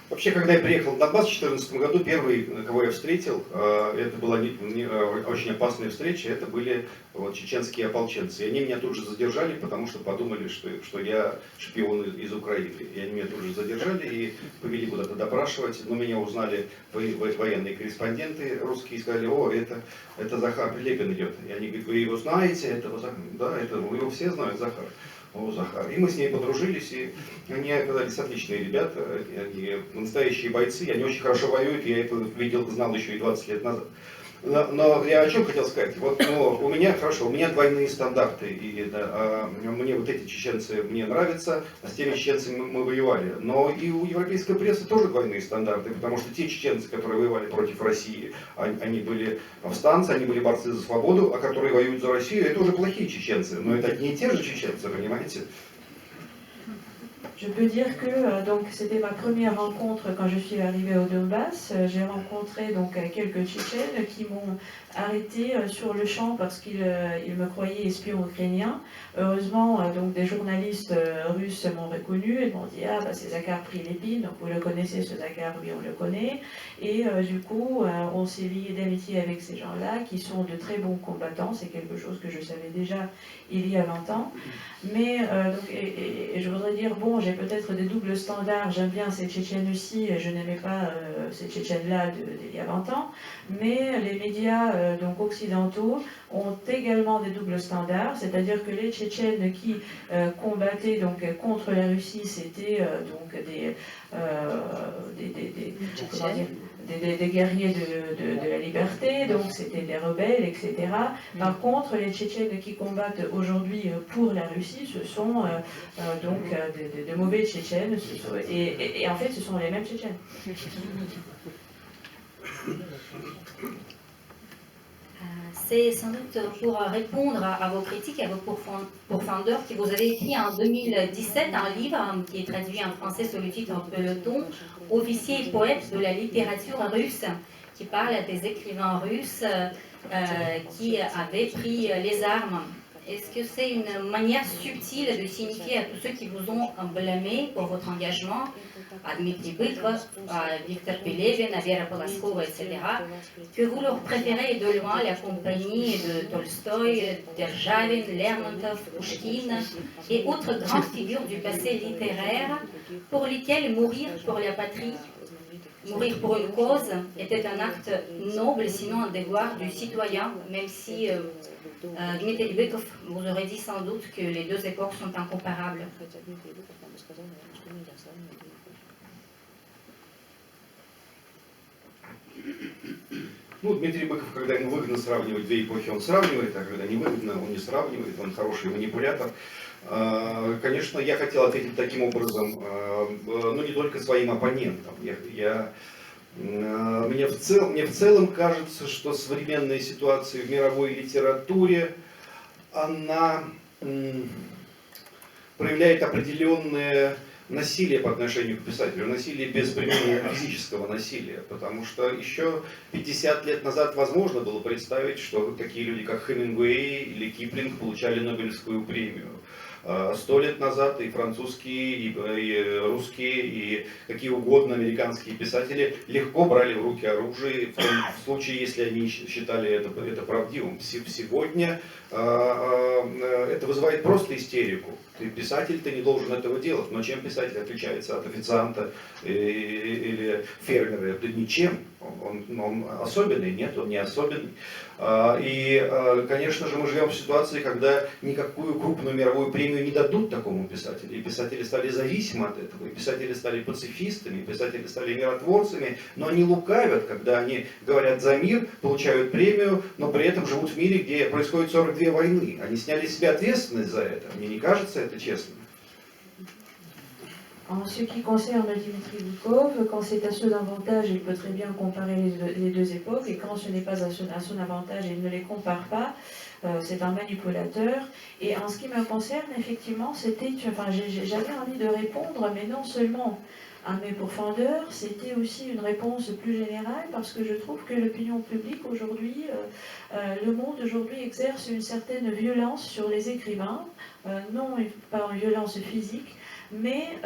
Вообще, когда я приехал в Донбасс в 2014 году, первый, кого я встретил, это была очень опасная встреча, это были вот, чеченские ополченцы. И они меня тут же задержали, потому что подумали, что я шпион из Украины. И они меня тут же задержали и повели куда-то допрашивать. Но меня узнали военные корреспонденты русские и сказали: о, это Захар Прилепин идет. И они говорят: вы его знаете? Это, да, это, вы его все знают, Захар. о, Захар. И мы с ней подружились, и они оказались отличные ребята, они настоящие бойцы, они очень хорошо воюют, я это знал еще и 20 лет назад. Но я о чем хотел сказать? Вот, у меня двойные стандарты, и мне вот эти чеченцы мне нравятся, а с теми чеченцами мы воевали. Но и у европейской прессы тоже двойные стандарты, потому что те чеченцы, которые воевали против России, они были повстанцы, они были борцы за свободу, а которые воюют за Россию, это уже плохие чеченцы, но это одни и те же чеченцы, понимаете? Je peux dire que donc c'était ma première rencontre quand je suis arrivée au Donbass. J'ai rencontré donc quelques Tchétchènes qui m'ont arrêté sur le champ parce qu'ils me croyaient espion ukrainien. Heureusement, donc des journalistes russes m'ont reconnu et m'ont dit ah bah c'est Zakhar Prilepine, donc vous le connaissez ce Zakhar, oui on le connaît. Et du coup on s'est lié d'amitié avec ces gens-là qui sont de très bons combattants. C'est quelque chose que je savais déjà il y a 20 ans. Mais donc, et je voudrais dire bon j'ai peut-être des doubles standards, j'aime bien ces Tchétchènes aussi, je n'aimais pas ces Tchétchènes-là d'il y a 20 ans, mais les médias donc occidentaux ont également des doubles standards, c'est-à-dire que les Tchétchènes qui combattaient donc contre la Russie, c'était donc des guerriers de la liberté, donc c'était des rebelles, etc. Par contre, les Tchétchènes qui combattent aujourd'hui pour la Russie, ce sont donc de mauvais Tchétchènes, et en fait ce sont les mêmes Tchétchènes. C'est sans doute pour répondre à vos critiques, à vos pourfendeurs, que vous avez écrit en 2017 un livre qui est traduit en français sous le titre « Peloton, officier et poète de la littérature russe », qui parle des écrivains russes qui avaient pris les armes. Est-ce que c'est une manière subtile de signifier à tous ceux qui vous ont blâmé pour votre engagement, à Dmitri Bykov, à Victor Pelevin, à Vera Polaskova, etc., que vous leur préférez de loin la compagnie de Tolstoï, Derzhavin, Lermontov, Pouchkine et autres grandes figures du passé littéraire pour lesquelles mourir pour la patrie, mourir pour une cause était un acte noble, sinon un devoir du citoyen, même si Dmitri Bykov vous aurait dit sans doute que les deux époques sont incomparables. Ну, Дмитрий Быков, когда ему выгодно сравнивать две эпохи, он сравнивает, а когда невыгодно, он не сравнивает, он хороший манипулятор. Конечно, я хотел ответить таким образом, ну, не только своим оппонентам. Мне в целом кажется, что современная ситуация в мировой литературе, она проявляет определенное насилие по отношению к писателю, насилие без применения физического насилия, потому что еще 50 лет назад возможно было представить, что такие люди, как Хемингуэй или Киплинг, получали Нобелевскую премию. 100 лет назад и французские, и русские, и какие угодно американские писатели легко брали в руки оружие, в случае, если они считали это правдивым. Сегодня это вызывает просто истерику. Ты писатель, ты не должен этого делать. Но чем писатель отличается от официанта или фермера? Да ничем. Он особенный? Нет, он не особенный. И, конечно же, мы живем в ситуации, когда никакую крупную мировую премию не дадут такому писателю. И писатели стали зависимы от этого. И писатели стали пацифистами, и писатели стали миротворцами. Но они лукавят, когда они говорят за мир, получают премию, но при этом живут в мире, где происходит 42 войны. Они сняли с себя ответственность за это. Мне не кажется это честным. En ce qui concerne Dmitri Bykov, quand c'est à son avantage, il peut très bien comparer les deux époques, et quand ce n'est pas à son avantage, il ne les compare pas. C'est un manipulateur. Et en ce qui me concerne, effectivement, j'avais envie de répondre, mais non seulement à mes pourfendeurs, c'était aussi une réponse plus générale, parce que je trouve que l'opinion publique aujourd'hui, le monde aujourd'hui exerce une certaine violence sur les écrivains, non pas une violence physique, mais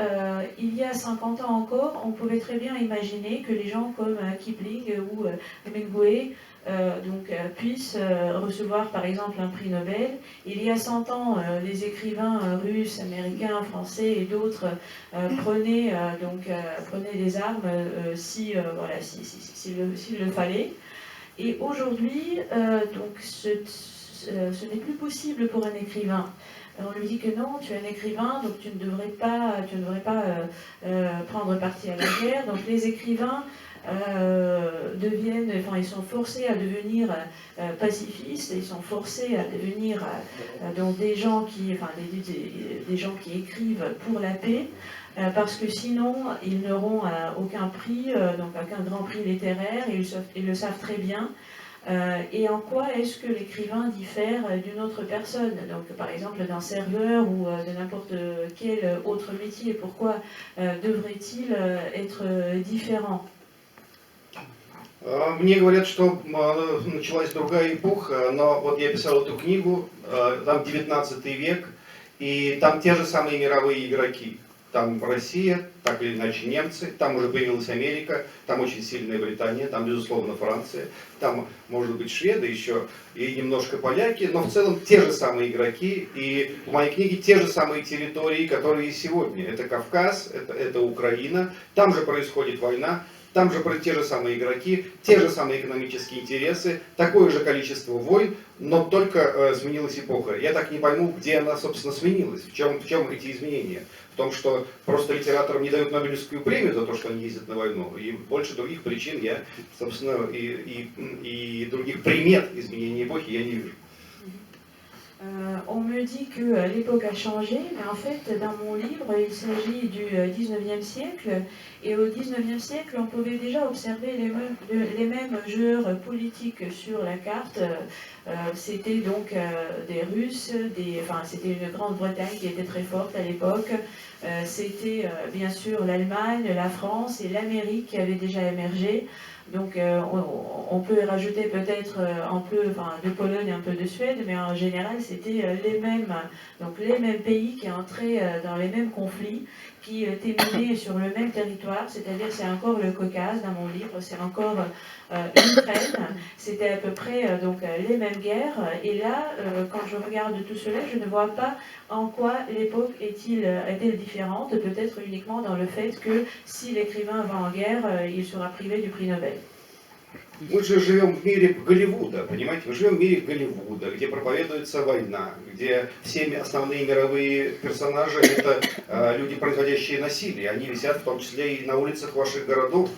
il y a 50 ans encore, on pouvait très bien imaginer que les gens comme Kipling ou Hemingway puissent recevoir par exemple un prix Nobel. Il y a 100 ans, les écrivains russes, américains, français et d'autres prenaient des armes s'il le fallait. Et aujourd'hui, ce n'est plus possible pour un écrivain on lui dit que non, tu es un écrivain, donc tu ne devrais pas prendre parti à la guerre. Donc les écrivains ils sont forcés à devenir pacifistes, ils sont forcés à devenir donc des gens qui écrivent pour la paix, parce que sinon ils n'auront aucun prix, donc aucun grand prix littéraire, et ils le savent très bien. Et en quoi est-ce que l'écrivain diffère d'une autre personne, donc par exemple d'un serveur ou de n'importe quel autre métier? Pourquoi devrait-il être différent? Мне говорят, что началась другая эпоха, но вот я писал эту книгу, там 19 век, и там те же самые мировые игроки. Там Россия, так или иначе немцы, там уже появилась Америка, там очень сильная Британия, там, безусловно, Франция, там, может быть, шведы еще и немножко поляки, но в целом те же самые игроки, и в моей книге те же самые территории, которые и сегодня. Это Кавказ, это Украина, там же происходит война, там же те же самые игроки, те же самые экономические интересы, такое же количество войн, но только сменилась эпоха. Я так не пойму, где она, собственно, сменилась, в чем эти изменения. В том, что просто литераторам не дают Нобелевскую премию за то, что они ездят на войну, и больше других причин я, собственно, и других примет изменения эпохи я не вижу. On me dit que l'époque a changé, mais en fait, dans mon livre, il s'agit du 19e siècle. Et au 19e siècle, on pouvait déjà observer les mêmes joueurs politiques sur la carte. C'était donc des Russes, c'était une Grande-Bretagne qui était très forte à l'époque. C'était bien sûr l'Allemagne, la France et l'Amérique qui avaient déjà émergé. Donc on peut rajouter peut-être un peu de Pologne, un peu de Suède, mais en général c'était les mêmes pays qui entraient dans les mêmes conflits, qui étaient menés sur le même territoire, c'est-à-dire c'est encore le Caucase dans mon livre, c'est encore l'Ukraine, c'était à peu près les mêmes guerres. Et là, quand je regarde tout cela, je ne vois pas en quoi l'époque est-elle différente, peut-être uniquement dans le fait que si l'écrivain va en guerre, il sera privé du prix Nobel. Мы же живем в мире Голливуда, понимаете? Мы живем в мире Голливуда, где проповедуется война, где все основные мировые персонажи это люди, производящие насилие. Они висят в том числе и на улицах ваших городов,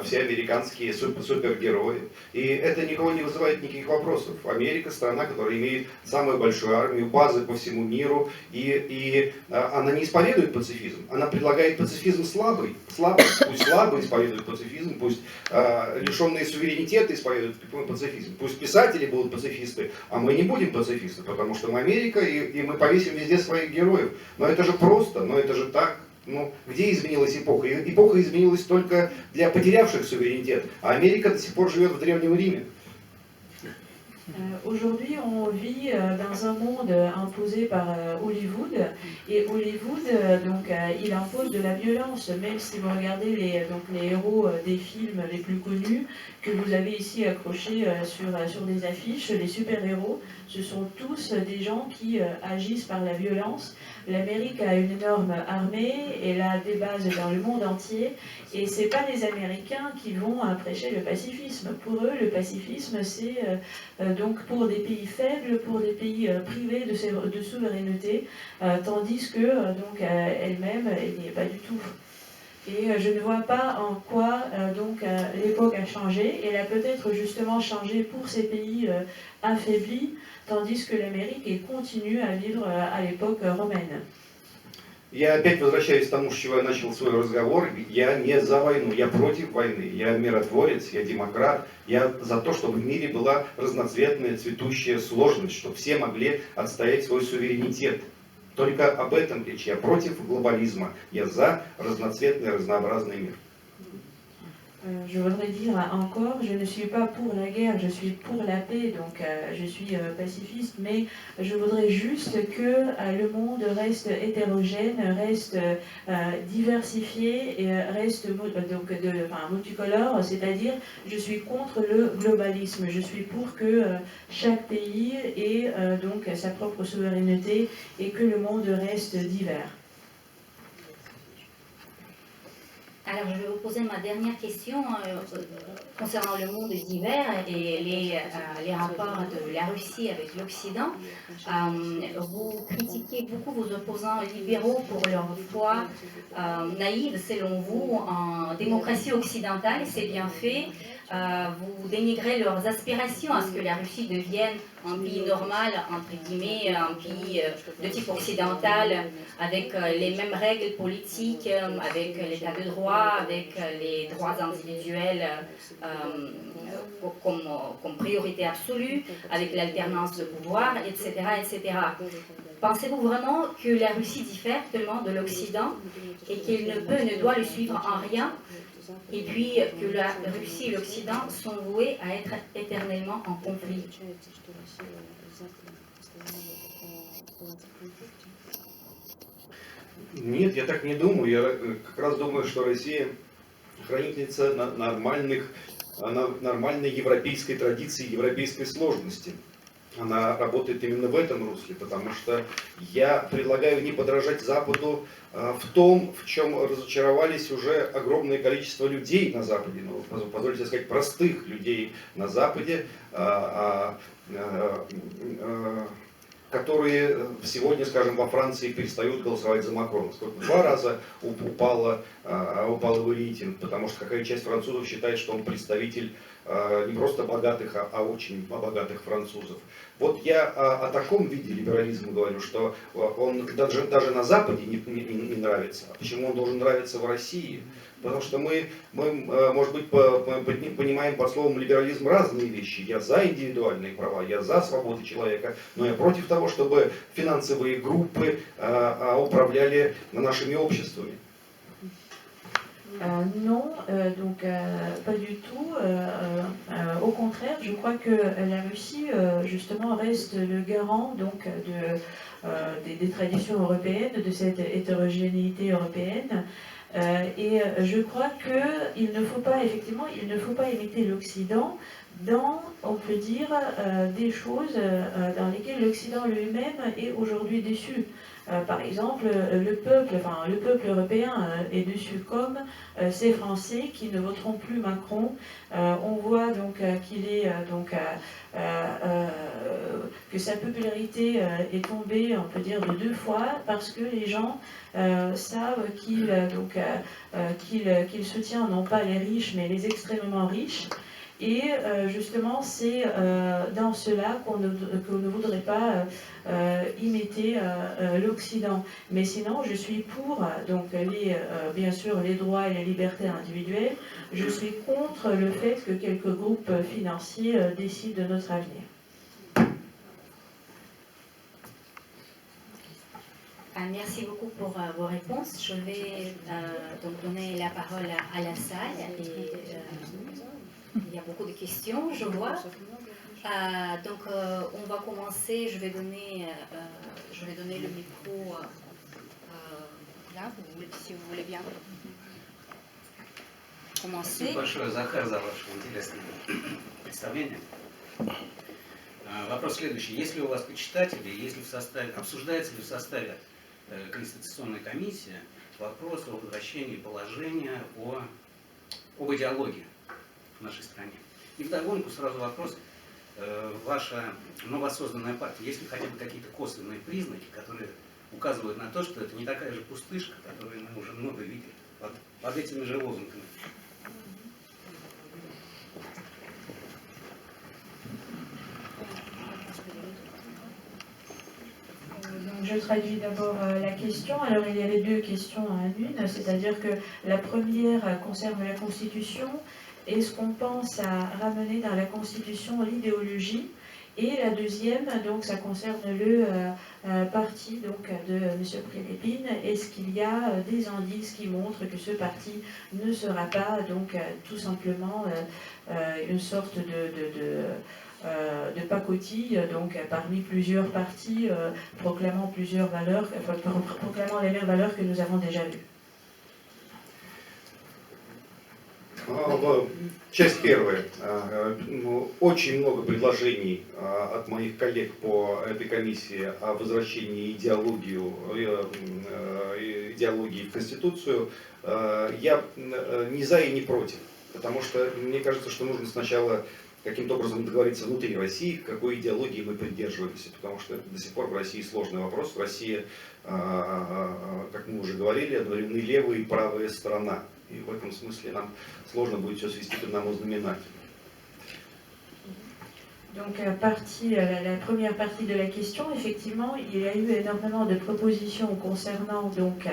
все американские супергерои. И это никого не вызывает никаких вопросов. Америка страна, которая имеет самую большую армию, базы по всему миру, и она не исповедует пацифизм, она предлагает пацифизм слабый. Пусть слабый исповедует пацифизм, пусть лишенные суверенитета исповедуют пацифизм. Пусть писатели будут пацифисты, а мы не будем пацифисты, потому что мы Америка, и мы повесим везде своих героев. Но это же просто, но это же так. Ну, где изменилась эпоха? Эпоха изменилась только для потерявших суверенитет, а Америка до сих пор живет в Древнем Риме. Aujourd'hui, on vit dans un monde imposé par Hollywood, et Hollywood, il impose de la violence, même si vous regardez les héros des films les plus connus, que vous avez ici accrochés sur des affiches, les super-héros, ce sont tous des gens qui agissent par la violence. L'Amérique a une énorme armée, elle a des bases dans le monde entier, et ce n'est pas les Américains qui vont prêcher le pacifisme. Pour eux, le pacifisme, c'est donc pour des pays faibles, pour des pays privés de souveraineté, tandis que elle-même, elle n'y est pas du tout. Et je ne vois pas en quoi l'époque a changé. Elle a peut-être justement changé pour ces pays affaiblis, tandis que l'Amérique continue à vivre à l'époque romaine. Я опять возвращаюсь к тому, с чего я начал свой разговор. Я не за войну, я против войны. Я миротворец, я демократ. Я за то, чтобы в мире была разноцветная, цветущая сложность, чтобы все могли отстоять свой суверенитет. Только об этом речь. Я против глобализма. Я за разноцветный, разнообразный мир. Je voudrais dire encore, je ne suis pas pour la guerre, je suis pour la paix, donc je suis pacifiste, mais je voudrais juste que le monde reste hétérogène, reste diversifié et reste multicolore, c'est-à-dire je suis contre le globalisme, je suis pour que chaque pays ait sa propre souveraineté et que le monde reste divers. Alors, je vais vous poser ma dernière question concernant le monde d'hiver et les rapports de la Russie avec l'Occident. Vous critiquez beaucoup vos opposants libéraux pour leur foi naïve, selon vous, en démocratie occidentale. C'est bien fait. Vous dénigrez leurs aspirations à ce que la Russie devienne un pays normal, entre guillemets, un pays de type occidental, avec les mêmes règles politiques, avec l'état de droit, avec les droits individuels comme priorité absolue, avec l'alternance de pouvoir, etc., etc. Pensez-vous vraiment que la Russie diffère tellement de l'Occident et qu'elle ne doit le suivre en rien, et puis que la Russie et l'Occident sont voués à être éternellement en conflit? Нет, я так не думаю. Я как раз думаю, что Россия хранительница нормальной европейской традиции, европейской сложности. Она работает именно в этом русле, потому что я предлагаю не подражать Западу в том, в чем разочаровались уже огромное количество людей на Западе, ну, позвольте сказать, простых людей на Западе, которые сегодня, скажем, во Франции перестают голосовать за Макрона. Сколько? 2 раза упал его рейтинг, потому что какая часть французов считает, что он представитель не просто богатых, а очень богатых французов. Вот я о таком виде либерализма говорю, что он даже на Западе не нравится. А почему он должен нравиться в России? Потому что мы может быть, понимаем под словом либерализм разные вещи. Я за индивидуальные права, я за свободу человека, но я против того, чтобы финансовые группы управляли нашими обществами. Non, donc pas du tout. Au contraire, je crois que la Russie, justement, reste le garant donc des traditions européennes, de cette hétérogénéité européenne. Et je crois qu'il ne faut pas, effectivement, il ne faut pas imiter l'Occident dans, on peut dire, des choses dans lesquelles l'Occident lui-même est aujourd'hui déçu. Par exemple, le peuple européen est déçu comme ces Français qui ne voteront plus Macron. On voit donc qu'il est que sa popularité est tombée, on peut dire, de 2 fois parce que les gens savent qu'il soutient non pas les riches mais les extrêmement riches. Et justement, c'est dans cela qu'on ne voudrait pas imiter l'Occident. Mais sinon, je suis pour, donc, bien sûr, les droits et les libertés individuelles. Je suis contre le fait que quelques groupes financiers décident de notre avenir. Merci beaucoup pour vos réponses. Je vais donc donner la parole à la salle. Et, il y a beaucoup de questions, je vois. Donc, on va commencer. Je vais donner le micro là, si vous voulez bien commencer. Спасибо большое, Захар, за ваше интересное представление. Вопрос следующий. Есть ли у вас почитатели, обсуждается ли в составе Конституционной комиссии вопрос о возвращении положения об идеологии в нашей стране? И вдогонку сразу вопрос. Ваша новосозданная партия, есть ли хотя бы какие-то косвенные признаки, которые указывают на то, что это не такая же пустышка, которую мы уже много видели под этими же лозунгами? Je traduis d'abord la question. Alors il y avait 2 questions en une, c'est-à-dire que la première concerne la Constitution. Est-ce qu'on pense à ramener dans la Constitution l'idéologie? Et la deuxième, donc ça concerne le parti donc, de M. Prilepine. Est-ce qu'il y a des indices qui montrent que ce parti ne sera pas donc tout simplement une sorte de pacotille, donc parmi plusieurs partis proclamant plusieurs valeurs, proclamant les mêmes valeurs que nous avons déjà vues? Часть первая. Очень много предложений от моих коллег по этой комиссии о возвращении идеологии в Конституцию. Я не за и не против, потому что мне кажется, что нужно сначала каким-то образом договориться внутри России, какой идеологии мы придерживаемся, потому что до сих пор в России сложный вопрос. В России, как мы уже говорили, одновременно левая и правая сторона. И в этом смысле нам сложно будет все свести к одному знаменателю. Donc, la première partie de la question, effectivement, il y a eu énormément de propositions concernant donc,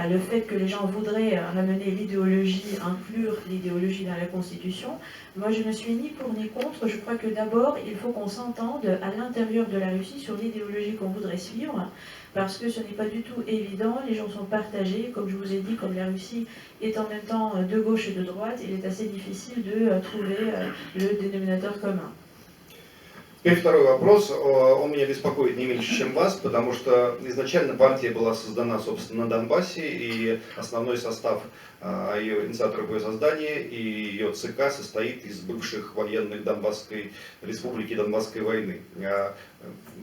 le fait que les gens voudraient ramener l'idéologie, inclure l'idéologie dans la Constitution. Moi, je ne suis ni pour ni contre. Je crois que d'abord, il faut qu'on s'entende à l'intérieur de la Russie sur l'idéologie qu'on voudrait suivre, parce que ce n'est pas du tout évident. Les gens sont partagés. Comme je vous ai dit, comme la Russie est en même temps de gauche et de droite, il est assez difficile de trouver le dénominateur commun. И второй вопрос, он меня беспокоит не меньше, чем вас, потому что изначально партия была создана, собственно, на Донбассе, и основной состав ее инициаторов по ее созданию и ее ЦК состоит из бывших военных Донбасской республики, Донбасской войны.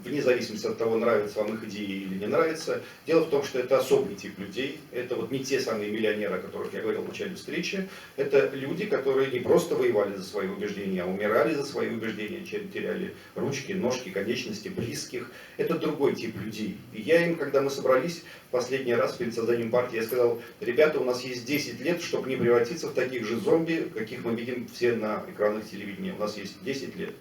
Вне зависимости от того, нравятся вам их идеи или не нравятся, дело в том, что это особый тип людей, это вот не те самые миллионеры, о которых я говорил в начале встречи, это люди, которые не просто воевали за свои убеждения, а умирали за свои убеждения, теряли ручки, ножки, конечности, близких. Это другой тип людей. И я им, когда мы собрались в последний раз перед созданием партии, я сказал: ребята, у нас есть 10 лет, чтобы не превратиться в таких же зомби, каких мы видим все на экранах телевидения. У нас есть 10 лет.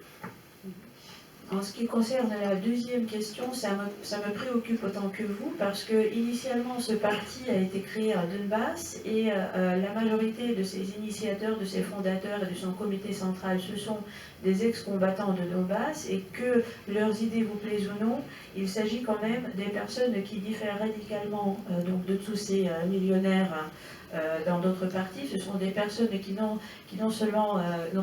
En ce qui concerne la deuxième question, ça me préoccupe autant que vous, parce que initialement ce parti a été créé à Donbass et la majorité de ses initiateurs, de ses fondateurs et de son comité central, ce sont des ex-combattants de Donbass, et que leurs idées vous plaisent ou non, il s'agit quand même des personnes qui diffèrent radicalement donc de tous ces millionnaires dans d'autres partis. Ce sont des personnes qui n'ont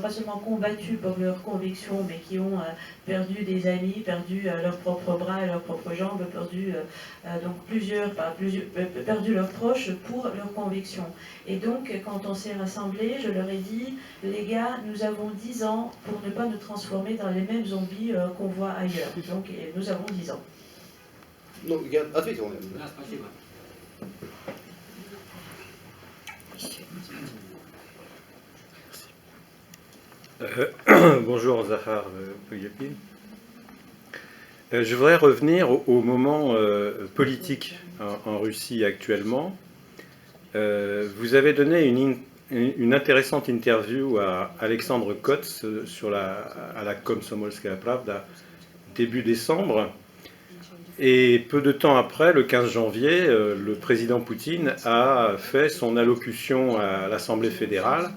pas seulement combattu pour leurs convictions, mais qui ont perdu des amis, perdu leurs propres bras et leurs propres jambes, perdu leurs proches pour leurs convictions. Et donc, quand on s'est rassemblés, je leur ai dit: les gars, nous avons 10 ans pour ne pas nous transformer dans les mêmes zombies qu'on voit ailleurs. Donc, nous avons 10 ans. Ну, я ответил, наверное. Да, спасибо. Bonjour Zahar Pouyapin. Je voudrais revenir au moment politique en Russie actuellement. Vous avez donné une intéressante interview à Alexandre Kotz à la Komsomolskaya Pravda début décembre. Et peu de temps après, le 15 janvier, le président Poutine a fait son allocution à l'Assemblée fédérale,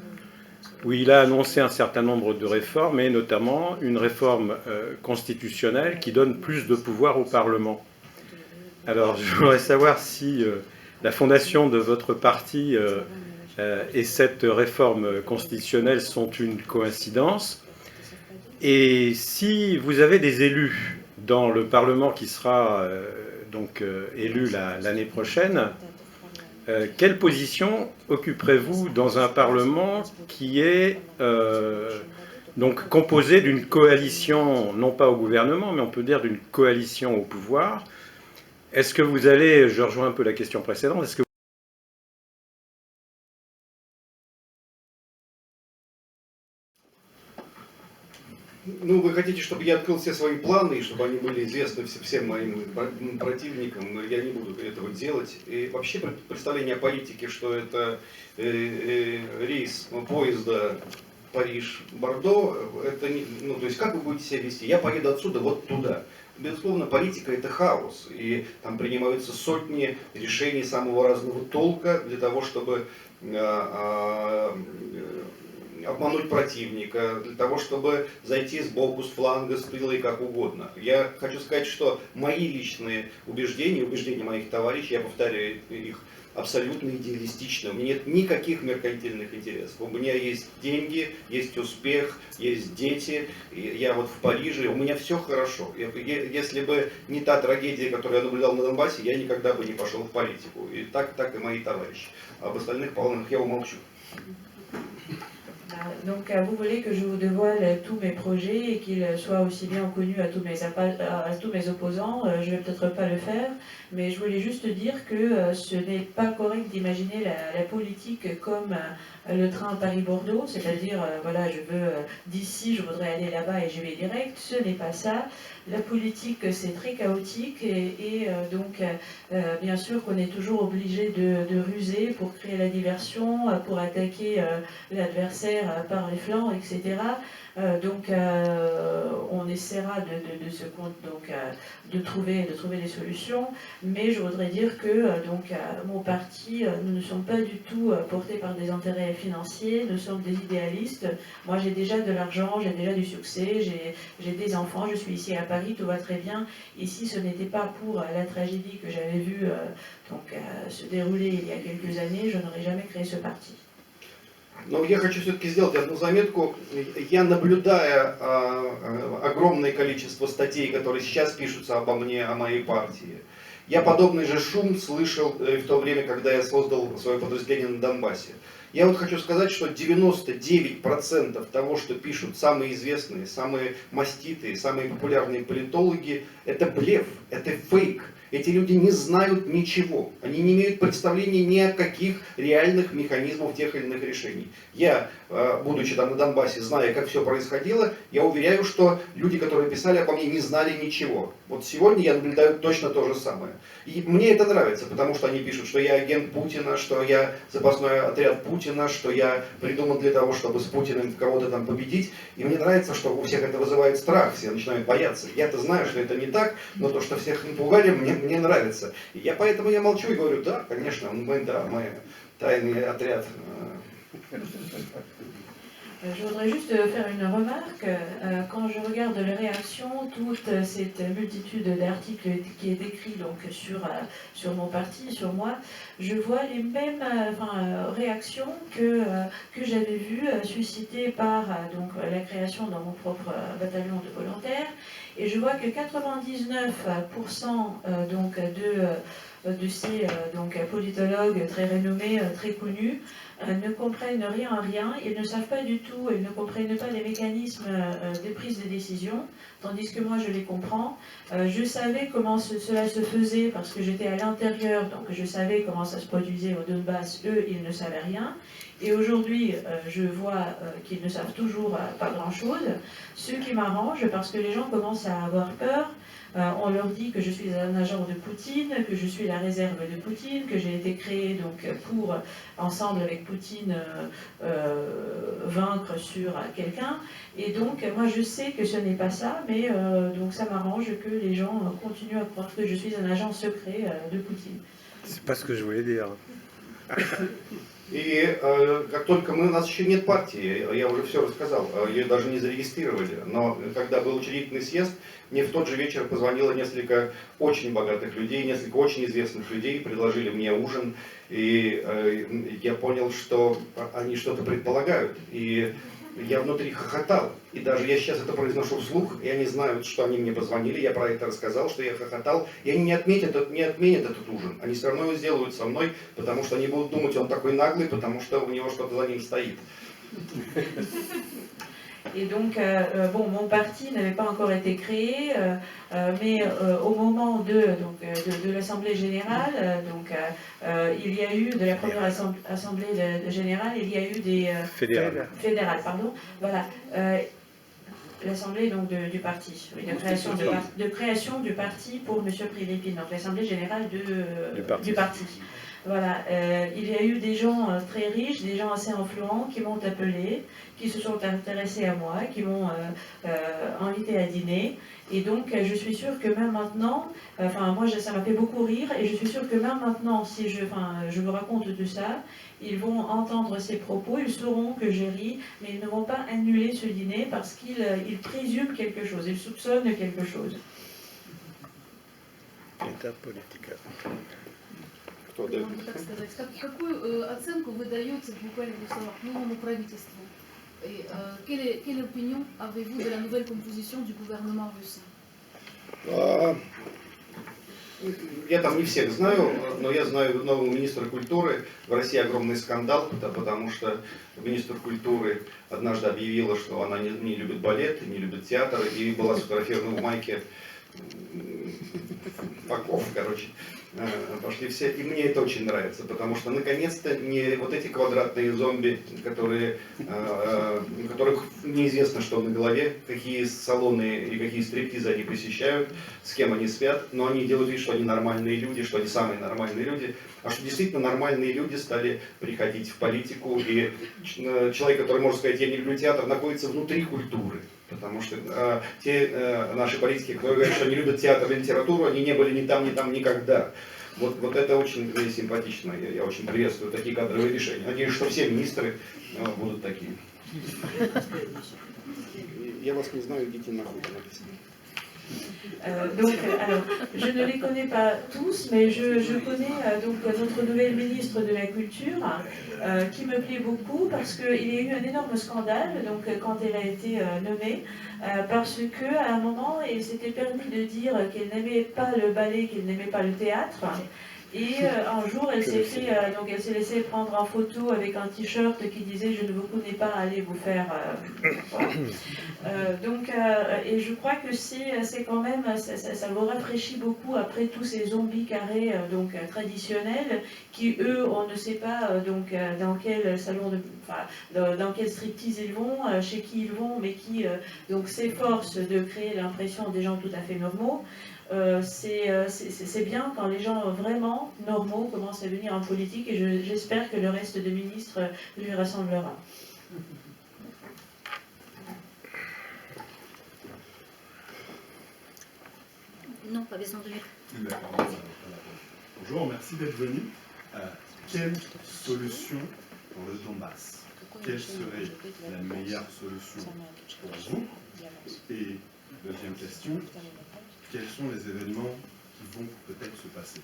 où il a annoncé un certain nombre de réformes, et notamment une réforme constitutionnelle qui donne plus de pouvoir au Parlement. Alors, je voudrais savoir si la fondation de votre parti et cette réforme constitutionnelle sont une coïncidence, et si vous avez des élus dans le Parlement qui sera élu l'année prochaine, quelle position occuperez-vous dans un Parlement qui est donc composé d'une coalition, non pas au gouvernement, mais on peut dire d'une coalition au pouvoir? Est-ce que vous allez, je rejoins un peu la question précédente, est-ce que Ну, вы хотите, чтобы я открыл все свои планы, и чтобы они были известны всем моим противникам, но я не буду этого делать. И вообще представление о политике, что это рейс поезда Париж-Бордо, это не, ну, то есть как вы будете себя вести? Я поеду отсюда вот туда. Безусловно, политика — это хаос, и там принимаются сотни решений самого разного толка для того, чтобы обмануть противника, для того, чтобы зайти сбоку, с фланга, с тыла и как угодно. Я хочу сказать, что мои личные убеждения, убеждения моих товарищей, я повторяю их, абсолютно идеалистичны. У меня нет никаких меркантильных интересов. У меня есть деньги, есть успех, есть дети. Я вот в Париже, у меня все хорошо. Если бы не та трагедия, которую я наблюдал на Донбассе, я никогда бы не пошел в политику. И так и мои товарищи. Об остальных планах я умолчу. Donc vous voulez que je vous dévoile tous mes projets et qu'ils soient aussi bien connus à tous mes opposants. Je vais peut-être pas le faire, mais je voulais juste dire que ce n'est pas correct d'imaginer la politique comme le train Paris-Bordeaux, c'est-à-dire voilà, je veux d'ici, je voudrais aller là-bas et je vais direct. Ce n'est pas ça. La politique, c'est très chaotique et donc bien sûr qu'on est toujours obligé de ruser pour créer la diversion, pour attaquer l'adversaire par les flancs, etc. Donc on essaiera de trouver des solutions, mais je voudrais dire que mon parti, nous ne sommes pas du tout portés par des intérêts financiers, nous sommes des idéalistes. Moi j'ai déjà de l'argent, j'ai déjà du succès, j'ai des enfants, je suis ici à Paris, tout va très bien. Ici ce n'était pas pour la tragédie que j'avais vue se dérouler il y a quelques années, je n'aurais jamais créé ce parti. Но я хочу все-таки сделать одну заметку. Я, наблюдая огромное количество статей, которые сейчас пишутся обо мне, о моей партии, я подобный же шум слышал в то время, когда я создал свое подразделение на Донбассе. Я вот хочу сказать, что 99% того, что пишут самые известные, самые маститые, самые популярные политологи, это блеф, это фейк. Эти люди не знают ничего. Они не имеют представления ни о каких реальных механизмах тех или иных решений. Я, будучи там на Донбассе, зная, как все происходило, я уверяю, что люди, которые писали обо мне, не знали ничего. Вот сегодня я наблюдаю точно то же самое. И мне это нравится, потому что они пишут, что я агент Путина, что я запасной отряд Путина, что я придуман для того, чтобы с Путиным кого-то там победить. И мне нравится, что у всех это вызывает страх, все начинают бояться. Я-то знаю, что это не так, но то, что всех напугали, мне нравится. И поэтому я молчу и говорю, да, конечно, мы тайный отряд. Je voudrais juste faire une remarque. Quand je regarde les réactions, toute cette multitude d'articles qui est écrit donc sur mon parti, sur moi, je vois les mêmes réactions que j'avais vues suscitées par la création dans mon propre bataillon de volontaires. Et je vois que 99% de ces politologues très renommés, très connus, ne comprennent rien à rien, ils ne savent pas du tout, ils ne comprennent pas les mécanismes de prise de décision, tandis que moi je les comprends. Je savais comment cela se faisait parce que j'étais à l'intérieur, donc je savais comment ça se produisait au Donbass, eux ils ne savaient rien. Et aujourd'hui, je vois qu'ils ne savent toujours pas grand-chose, ce qui m'arrange parce que les gens commencent à avoir peur. On leur dit que je suis un agent de Poutine, que je suis la réserve de Poutine, que j'ai été créé pour, ensemble avec Poutine, vaincre sur quelqu'un. Et donc, moi je sais que ce n'est pas ça, mais donc ça m'arrange que les gens continuent à croire que je suis un agent secret de Poutine. C'est pas ce que je voulais dire. И как только у нас еще нет партии, я уже все рассказал, ее даже не зарегистрировали, но когда был учредительный съезд, мне в тот же вечер позвонило несколько очень богатых людей, несколько очень известных людей, предложили мне ужин, и я понял, что они что-то предполагают, и я внутри хохотал, и даже я сейчас это произношу вслух, и они знают, что они мне позвонили, я про это рассказал, что я хохотал, и они не отменят этот ужин, они все равно его сделают со мной, потому что они будут думать, он такой наглый, потому что у него что-то за ним стоит. Et donc, mon parti n'avait pas encore été créé, mais au moment de l'Assemblée générale, il y a eu, de la première Assemblée générale, il y a eu des... fédérales, pardon. Voilà. L'Assemblée du parti, oui, de création du parti pour M. Prilepine, donc l'Assemblée générale du parti. Voilà, il y a eu des gens très riches, des gens assez influents qui m'ont appelé, qui se sont intéressés à moi, qui m'ont invité à dîner. Et donc, je suis sûre que même maintenant, moi, ça m'a fait beaucoup rire, et je suis sûre que même maintenant, si je vous raconte tout ça, ils vont entendre ces propos, ils sauront que je ris, mais ils ne vont pas annuler ce dîner parce qu'ils présument quelque chose, ils soupçonnent quelque chose. État politique. Можно так сказать. Какую оценку вы даете буквально новому правительству? Et quelle opinion avez-vous de la nouvelle composition du gouvernement russe? Я там не всех знаю, но я знаю нового министра культуры. В России огромный скандал, потому что министр культуры однажды объявила, что она не любит балет, не любит театр, и была сфотографирована в майке Паков, короче. Пошли все. И мне это очень нравится, потому что наконец-то не вот эти квадратные зомби, у которых неизвестно, что на голове, какие салоны и какие стриптизы они посещают, с кем они спят, но они делают вид, что они нормальные люди, что они самые нормальные люди, а что действительно нормальные люди стали приходить в политику, и человек, который может сказать, я не люблю театр, находится внутри культуры. Потому что те наши политики, которые говорят, что они любят театр и литературу, они не были ни там, никогда. Вот это очень симпатично. Я очень приветствую такие кадровые решения. Надеюсь, что все министры будут такие. Я вас не знаю, идите нахуй. Alors, je ne les connais pas tous, mais je connais donc notre nouvelle ministre de la Culture, qui me plaît beaucoup parce qu'il y a eu un énorme scandale donc, quand elle a été nommée, parce qu'à un moment, elle s'était permis de dire qu'elle n'aimait pas le ballet, qu'elle n'aimait pas le théâtre. Et un jour, elle s'est laissée prendre en photo avec un t-shirt qui disait « Je ne vous connais pas, allez vous faire... et je crois que c'est quand même, ça vous rafraîchit beaucoup après tous ces zombies carrés traditionnels qui, eux, on ne sait pas dans quel salon, dans quel striptease ils vont, chez qui ils vont, mais qui s'efforcent de créer l'impression des gens tout à fait normaux. C'est bien quand les gens vraiment normaux commencent à venir en politique et j'espère que le reste des ministres lui rassemblera. Non, pas besoin de micro. Bonjour, merci d'être venu. Quelle solution pour le Donbass? Quelle serait la meilleure solution pour vous? Et deuxième question, quels sont les événements qui vont peut-être se passer?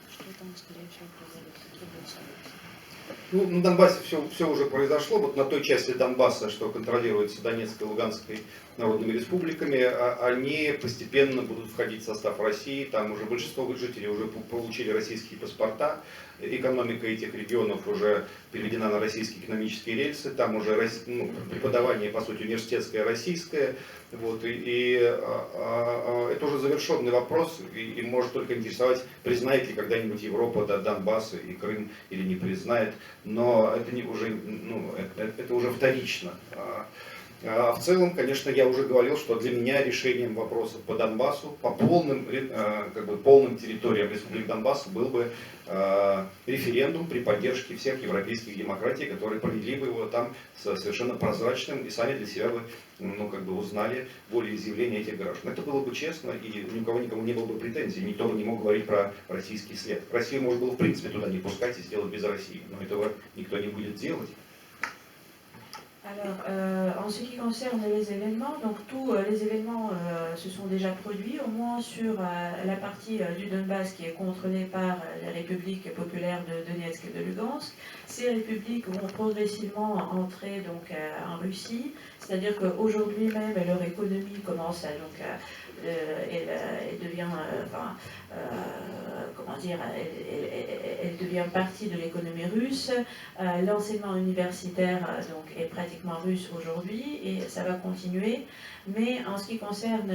Ну, на Донбассе все уже произошло. Вот на той части Донбасса, что контролируется Донецкой и Луганской народными республиками, они постепенно будут входить в состав России. Там уже большинство жителей уже получили российские паспорта. Экономика этих регионов уже переведена на российские экономические рельсы. Там уже преподавание, по сути, университетское российское. Вот, это уже завершенный вопрос и может только интересовать, признает ли когда-нибудь Европа Донбасс и Крым или не признает, но это это уже вторично. А в целом, конечно, я уже говорил, что для меня решением вопросов по Донбассу, по полным территориям Республики Донбасс был бы референдум при поддержке всех европейских демократий, которые провели бы его там совершенно прозрачным и сами для себя бы узнали волеизъявление этих граждан. Это было бы честно, и никому не было бы претензий, никто бы не мог говорить про российский след. Россию можно было в принципе туда не пускать и сделать без России, но этого никто не будет делать. Alors, en ce qui concerne les événements, donc tous les événements se sont déjà produits, au moins sur la partie du Donbass qui est contrôlée par la République populaire de Donetsk et de Lugansk. Ces républiques vont progressivement entrer en Russie, c'est-à-dire qu'aujourd'hui même leur économie commence à elle devient, elle devient partie de l'économie russe. L'enseignement universitaire est pratiquement russe aujourd'hui et ça va continuer. Mais en ce qui concerne,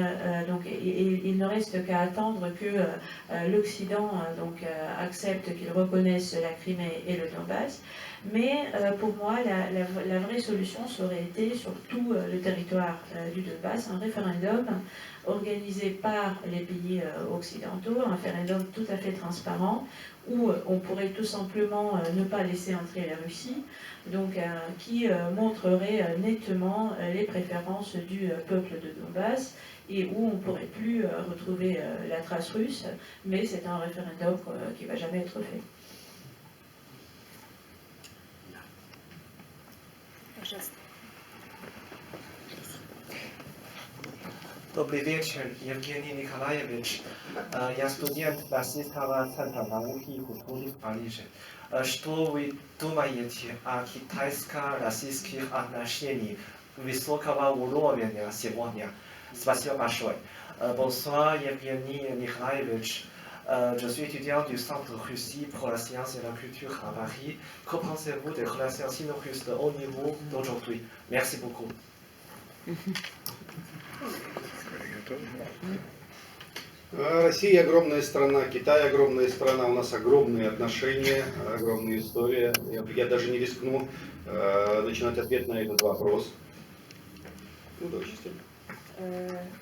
il ne reste qu'à attendre que l'Occident accepte qu'il reconnaisse la Crimée et le Donbass. Mais pour moi, la vraie solution aurait été sur tout le territoire du Donbass, un référendum organisé par les pays occidentaux, un référendum tout à fait transparent, où on pourrait tout simplement ne pas laisser entrer la Russie, qui montrerait nettement les préférences du peuple de Donbass et où on ne pourrait plus retrouver la trace russe, mais c'est un référendum qui ne va jamais être fait. Добрый вечер, Евгений Николаевич. Я студент Российского центра науки и культуры в Париже. Что вы думаете о китайско-российских отношениях высокого уровня сегодня? Спасибо большое. Bonsoir, Евгений Николаевич. Je suis étudiant du Centre Russie pour la science et la culture à Paris. Que pensez-vous des relations sino-russes de haut niveau d'aujourd'hui? Merci beaucoup. Россия огромная страна, Китай огромная страна, у нас огромные отношения, огромная история. Я даже не рискну начинать ответ на этот вопрос. Ну, да, частично.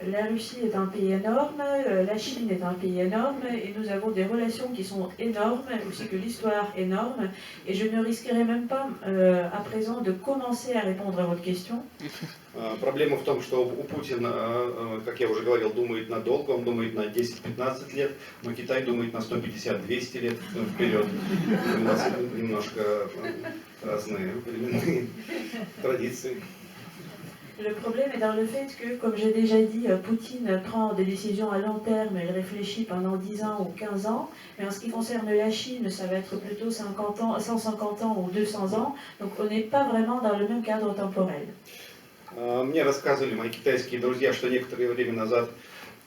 La Russie est un pays énorme, la Chine est un pays énorme et nous avons des relations qui sont énormes, aussi que l'histoire énorme. Et je ne risquerai même pas à présent de commencer à répondre à votre question. Проблема в том, что у Путина, как я уже говорил, думает надолго, он думает на 10-15 лет, но Китай думает на 150-200 лет вперед. У нас немножко разные временные традиции. Le problème est dans le fait que, comme j'ai déjà dit, Poutine prend des décisions à long terme, il réfléchit pendant 10 ans ou 15 ans, mais en ce qui concerne la Chine, ça va être plutôt 150 ans ou 200 ans, donc on n'est pas vraiment dans le même cadre temporel. Мне рассказывали мои китайские друзья, что некоторое время назад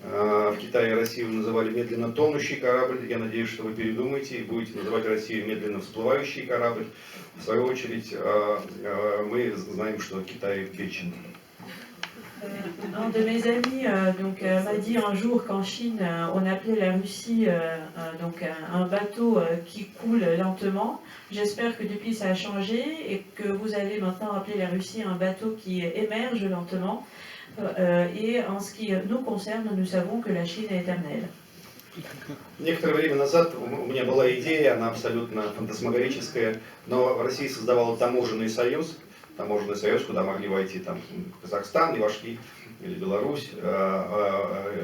в Китае Россию называли медленно тонущий корабль. Я надеюсь, что вы передумаете и будете называть Россию медленно всплывающий корабль. В свою очередь, мы знаем, что Китай вечен. Un de mes amis m'a dit un jour qu'en Chine, on appelait la Russie un bateau qui coule lentement. J'espère que depuis ça a changé et que vous allez maintenant appeler la Russie un bateau qui émerge lentement. Et en ce qui nous concerne, nous savons que la Chine est éternelle. Некоторое время назад у меня была идея, она абсолютно фантасмагорическая, но в России создавал таможенный союз, куда могли войти там Казахстан и вошли, или Беларусь.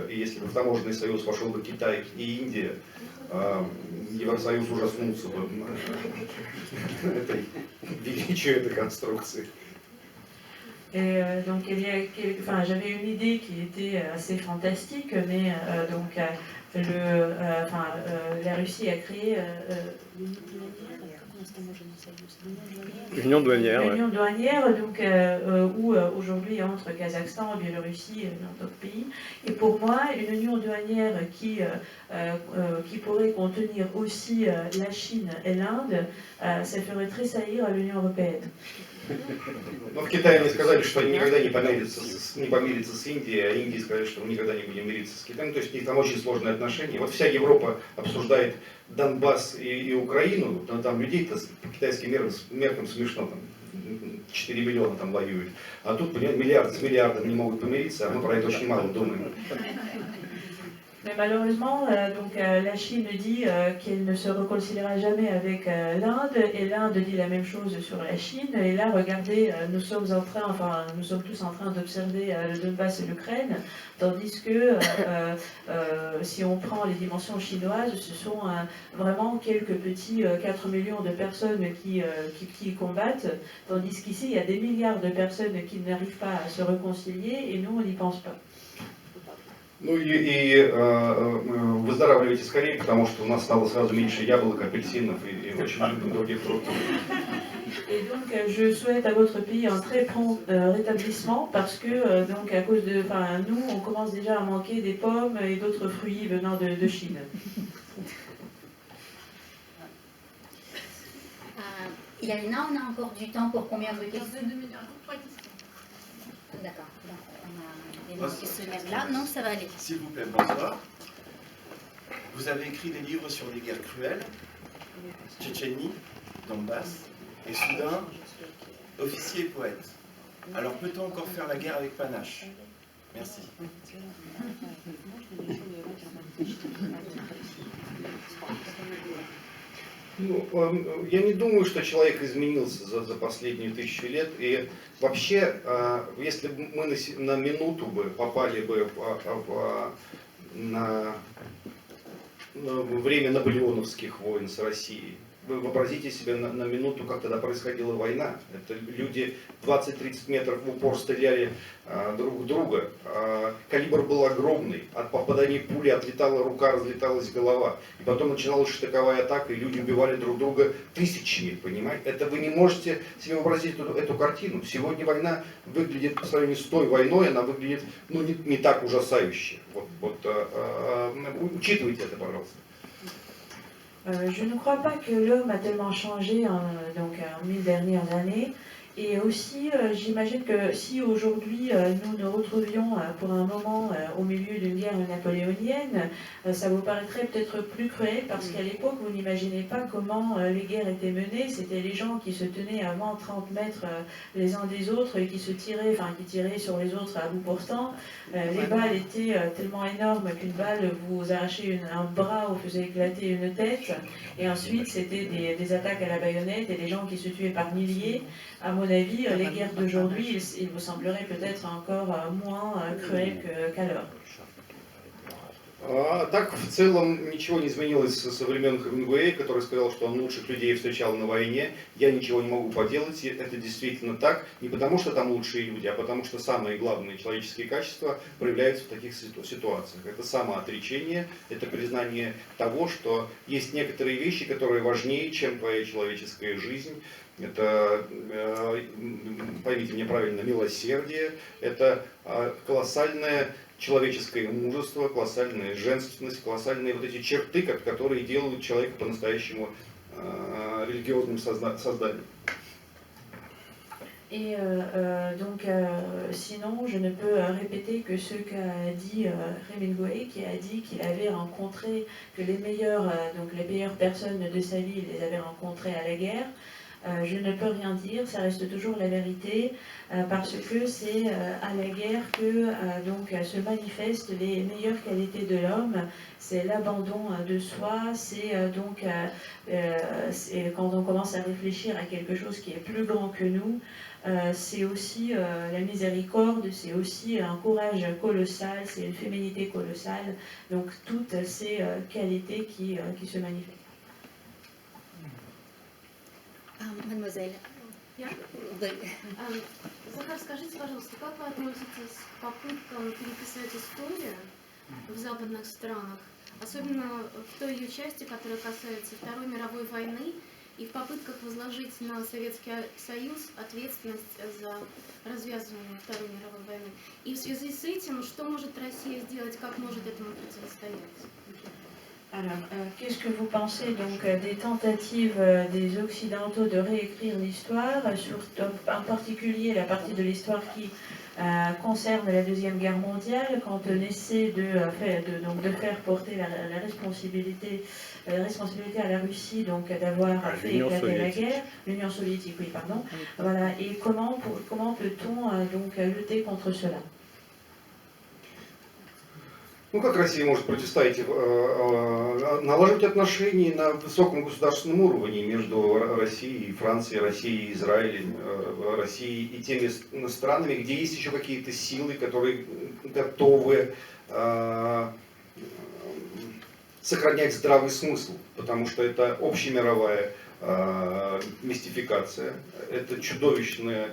И если бы в таможенный союз вошел бы Китай и Индия, Евросоюз ужаснулся бы величию этой конструкции. Et donc j'avais une idée qui était assez fantastique, mais la Russie a créé l'union douanière. L'union douanière, où aujourd'hui entre Kazakhstan, Biélorussie et d'autres pays. Et pour moi, une union douanière qui pourrait contenir aussi la Chine et l'Inde, ça ferait tressaillir l'Union européenne. Но в Китае мне сказали, что они никогда не помирятся с Индией, а Индии сказали, что мы никогда не будем мириться с Китаем. То есть у них там очень сложные отношения. Вот вся Европа обсуждает Донбасс и Украину, но там людей-то по китайским меркам смешно, там 4 миллиона там воюют. А тут миллиард с миллиардом не могут помириться, а мы про это очень мало думаем. Mais malheureusement, la Chine dit qu'elle ne se réconciliera jamais avec l'Inde, et l'Inde dit la même chose sur la Chine. Et là, regardez, nous sommes tous en train d'observer le Donbass et l'Ukraine, tandis que si on prend les dimensions chinoises, ce sont vraiment quelques petits 4 millions de personnes qui combattent, tandis qu'ici, il y a des milliards de personnes qui n'arrivent pas à se réconcilier, et nous, on n'y pense pas. Ну и выздоравливайте скорее, потому что у нас стало сразу меньше яблок, апельсинов и очень много других фруктов. Et donc je souhaite à votre pays un très prompt rétablissement parce que à cause de, nous on commence déjà à manquer des pommes et d'autres fruits venant de Chine. Yalina, on a encore du temps pour combien de questions? D'accord. On a des qui se lèvent là. Non, ça va aller. S'il vous plaît, bonsoir. Vous avez écrit des livres sur les guerres cruelles, Tchétchénie, Donbass, et soudain, officier et poète. Alors peut-on encore faire la guerre avec panache? Merci. Я не думаю, что человек изменился за последние 1000 лет. И вообще, если бы мы на минуту бы попали бы на время наполеоновских войн с Россией, вы вообразите себе на минуту, как тогда происходила война. Это люди 20-30 метров в упор стреляли друг в друга. Калибр был огромный. От попаданий пули отлетала рука, разлеталась голова. И потом начиналась штыковая атака, и люди убивали друг друга тысячами, понимаете? Это вы не можете себе вообразить эту картину. Сегодня война выглядит, по сравнению с той войной, она выглядит не так ужасающе. Учитывайте это, пожалуйста. Je ne crois pas que l'homme a tellement changé en 1000 dernières années. Et aussi, j'imagine que si aujourd'hui nous nous retrouvions pour un moment au milieu d'une guerre napoléonienne, ça vous paraîtrait peut-être plus cruel parce qu'à l'époque, vous n'imaginez pas comment les guerres étaient menées. C'était les gens qui se tenaient à 20-30 mètres les uns des autres et qui tiraient sur les autres à bout portant. Les balles étaient tellement énormes qu'une balle vous arrachait un bras ou faisait éclater une tête. Et ensuite, c'était des attaques à la baïonnette et des gens qui se tuaient par milliers. À mon avis, les guerres d'aujourd'hui, il vous semblerait peut-être encore moins cruelles qu'alors. Так, в целом, ничего не изменилось со времен Хемингуэя, который сказал, что он лучших людей встречал на войне. Я ничего не могу поделать, это действительно так. Не потому, что там лучшие люди, а потому, что самые главные человеческие качества проявляются в таких ситуациях. Это самоотречение, это признание того, что есть некоторые вещи, которые важнее, чем твоя человеческая жизнь. Это, поймите меня правильно, милосердие, это колоссальное человеческое мужество, колоссальная женственность, колоссальные вот эти черты, которые делают человека по-настоящему религиозным созданием. Et sinon, je ne peux répéter que ce qu'a dit Hemingway, qui a dit qu'il avait rencontré que les meilleures personnes de sa vie, il les avait rencontrées à la guerre. Je ne peux rien dire, ça reste toujours la vérité, parce que c'est à la guerre que se manifestent les meilleures qualités de l'homme. C'est l'abandon de soi, c'est quand on commence à réfléchir à quelque chose qui est plus grand que nous, c'est aussi la miséricorde, c'est aussi un courage colossal, c'est une féminité colossale, donc toutes ces qualités qui se manifestent. Mademoiselle. Захар, скажите, пожалуйста, как вы относитесь к попыткам переписать историю в западных странах, особенно в той ее части, которая касается Второй мировой войны, и в попытках возложить на Советский Союз ответственность за развязывание Второй мировой войны? И в связи с этим, что может Россия сделать, как может этому противостоять? Alors, qu'est-ce que vous pensez donc des tentatives des Occidentaux de réécrire l'histoire, en particulier la partie de l'histoire qui concerne la Deuxième Guerre mondiale, quand on essaie de faire porter la responsabilité à la Russie, donc d'avoir fait éclater la guerre, l'Union soviétique, oui, pardon. Voilà, et comment peut-on lutter contre cela? Ну, как Россия может противостоять? Наложить отношения на высоком государственном уровне между Россией и Францией, Россией и Израилем, Россией и теми странами, где есть еще какие-то силы, которые готовы сохранять здравый смысл, потому что это общемировая мистификация, это чудовищное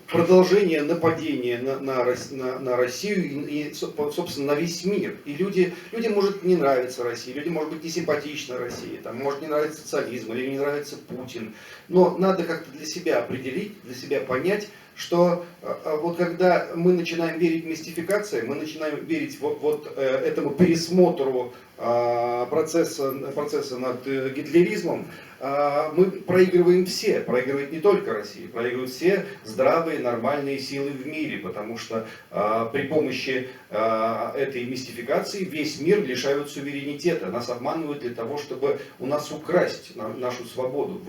продолжение нападения на Россию и, собственно, на весь мир. И людям может не нравиться Россия, людям может быть не симпатична Россия, там, может не нравится социализм или не нравится Путин. Но надо как-то для себя определить, для себя понять, что вот когда мы начинаем верить в мистификации, мы начинаем верить этому пересмотру процесса над гитлеризмом, мы проигрываем все, проигрывает не только Россия, проигрывают все здравые, нормальные силы в мире, потому что при помощи этой мистификации весь мир лишают суверенитета, нас обманывают для того, чтобы у нас украсть нашу свободу.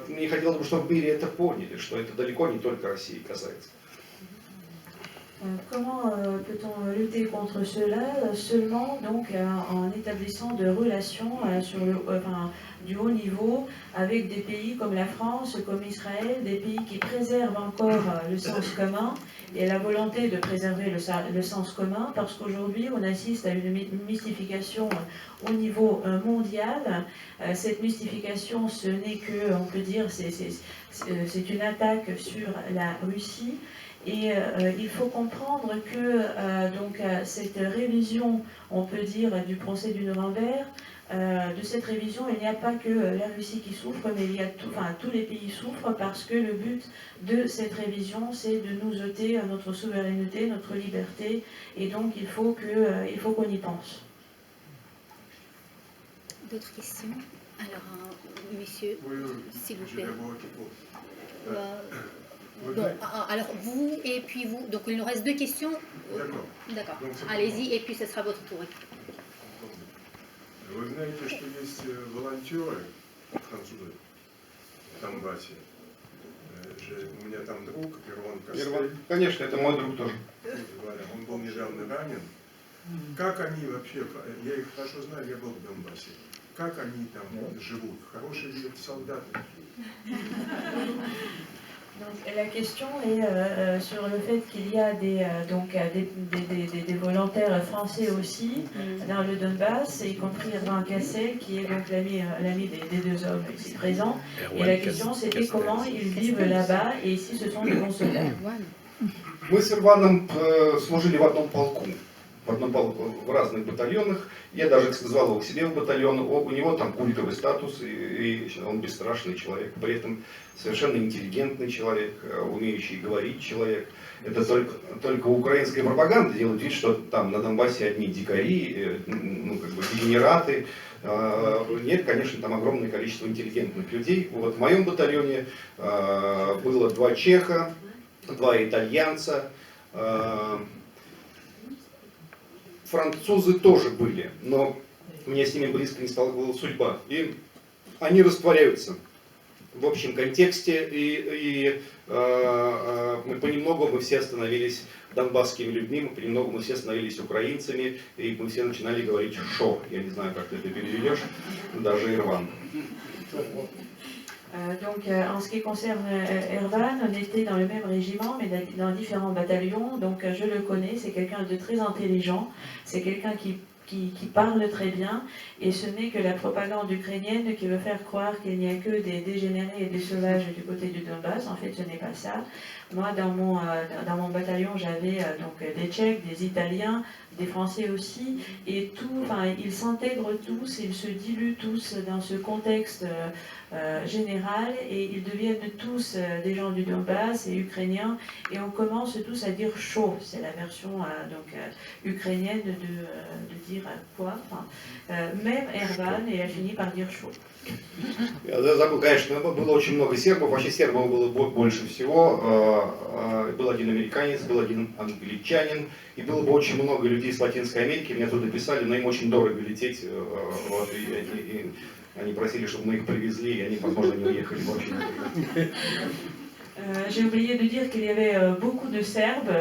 Мне хотелось бы, чтобы в мире это поняли, что это далеко не только России касается. Comment peut-on lutter contre cela? Seulement donc en établissant de relations du haut niveau avec des pays comme la France, comme Israël, des pays qui préservent encore le sens commun et la volonté de préserver le sens commun, parce qu'aujourd'hui on assiste à une mystification au niveau mondial. Cette mystification, ce n'est que, on peut dire, c'est une attaque sur la Russie. Et il faut comprendre que cette révision, on peut dire, du procès du Nuremberg, de cette révision, il n'y a pas que la Russie qui souffre, mais il y a tous les pays souffrent, parce que le but de cette révision, c'est de nous ôter notre souveraineté, notre liberté, et donc il faut qu'on y pense. D'autres questions? Alors, monsieur, Oui, s'il vous j'ai plaît. d'abord quelque chose. Bon, alors vous et puis vous. Donc il nous reste 2 questions. D'accord. D'accord. Donc, c'est Allez-y et puis ce sera votre tour. Вы знаете, что есть волонтеры французы в Донбассе. У меня там друг, Ирван Костель. Конечно, это мой друг тоже. Он был недавно ранен. Как они вообще, я их хорошо знаю, я был в Донбассе. Как они там живут? Хорошие ли солдаты? Donc, la question est sur le fait qu'il y a des volontaires français aussi dans le Donbass, y compris Erwan Cassel, qui est donc l'ami des 2 hommes ici présents. Et la question c'était comment ils vivent là-bas, et ici ce sont des bons soldats. Мы с Ирваном служили в одном полку, в разных батальонах. Я даже звал его к себе в батальон. У него там культовый статус, и он бесстрашный человек. При этом совершенно интеллигентный человек, умеющий говорить человек. Это только украинская пропаганда делает вид, что там на Донбассе одни дикари, дегенераты. Нет, конечно, там огромное количество интеллигентных людей. Вот в моем батальоне было 2 чеха, 2 итальянца. Французы тоже были, но мне с ними близко не стала судьба. И они растворяются в общем контексте, и понемногу мы все становились донбасскими людьми, понемногу мы все становились украинцами, и мы все начинали говорить «шо». Я не знаю, как ты это переведешь, даже Ирван. Donc, en ce qui concerne Erwan, on était dans le même régiment, mais dans différents bataillons. Donc, je le connais, c'est quelqu'un de très intelligent, c'est quelqu'un qui parle très bien, et ce n'est que la propagande ukrainienne qui veut faire croire qu'il n'y a que des dégénérés et des sauvages du côté du Donbass. En fait, ce n'est pas ça. Moi, dans mon bataillon, j'avais donc des Tchèques, des Italiens, des Français aussi, et ils s'intègrent tous, ils se diluent tous dans ce contexte général, et ils deviennent tous des gens du Donbass et ukrainiens, et on commence tous à dire chaud, c'est la version ukrainienne de dire quoi, même Erwan, et a fini par dire chaud. Я забыл, конечно, было очень много сербов, вообще сербов было больше всего. Был один американец, был один англичанин, и было бы очень много людей с Латинской Америки, мне оттуда писали, но им очень дорого лететь, вот, и они просили, чтобы мы их привезли, и они, возможно, не уехали вообще. J'ai oublié de dire qu'il y avait beaucoup de Serbes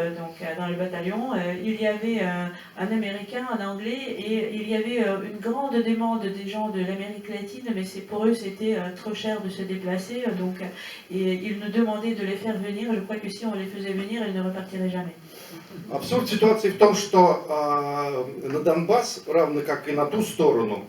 dans le bataillon. Il y avait un Américain, un Anglais, et il y avait une grande demande des gens de l'Amérique latine, mais pour eux c'était trop cher de se déplacer, et ils nous demandaient de les faire venir. Je crois que si on les faisait venir, ils ne repartiraient jamais. Абсурд ситуации в том, что на Донбасс, равно как и на ту сторону,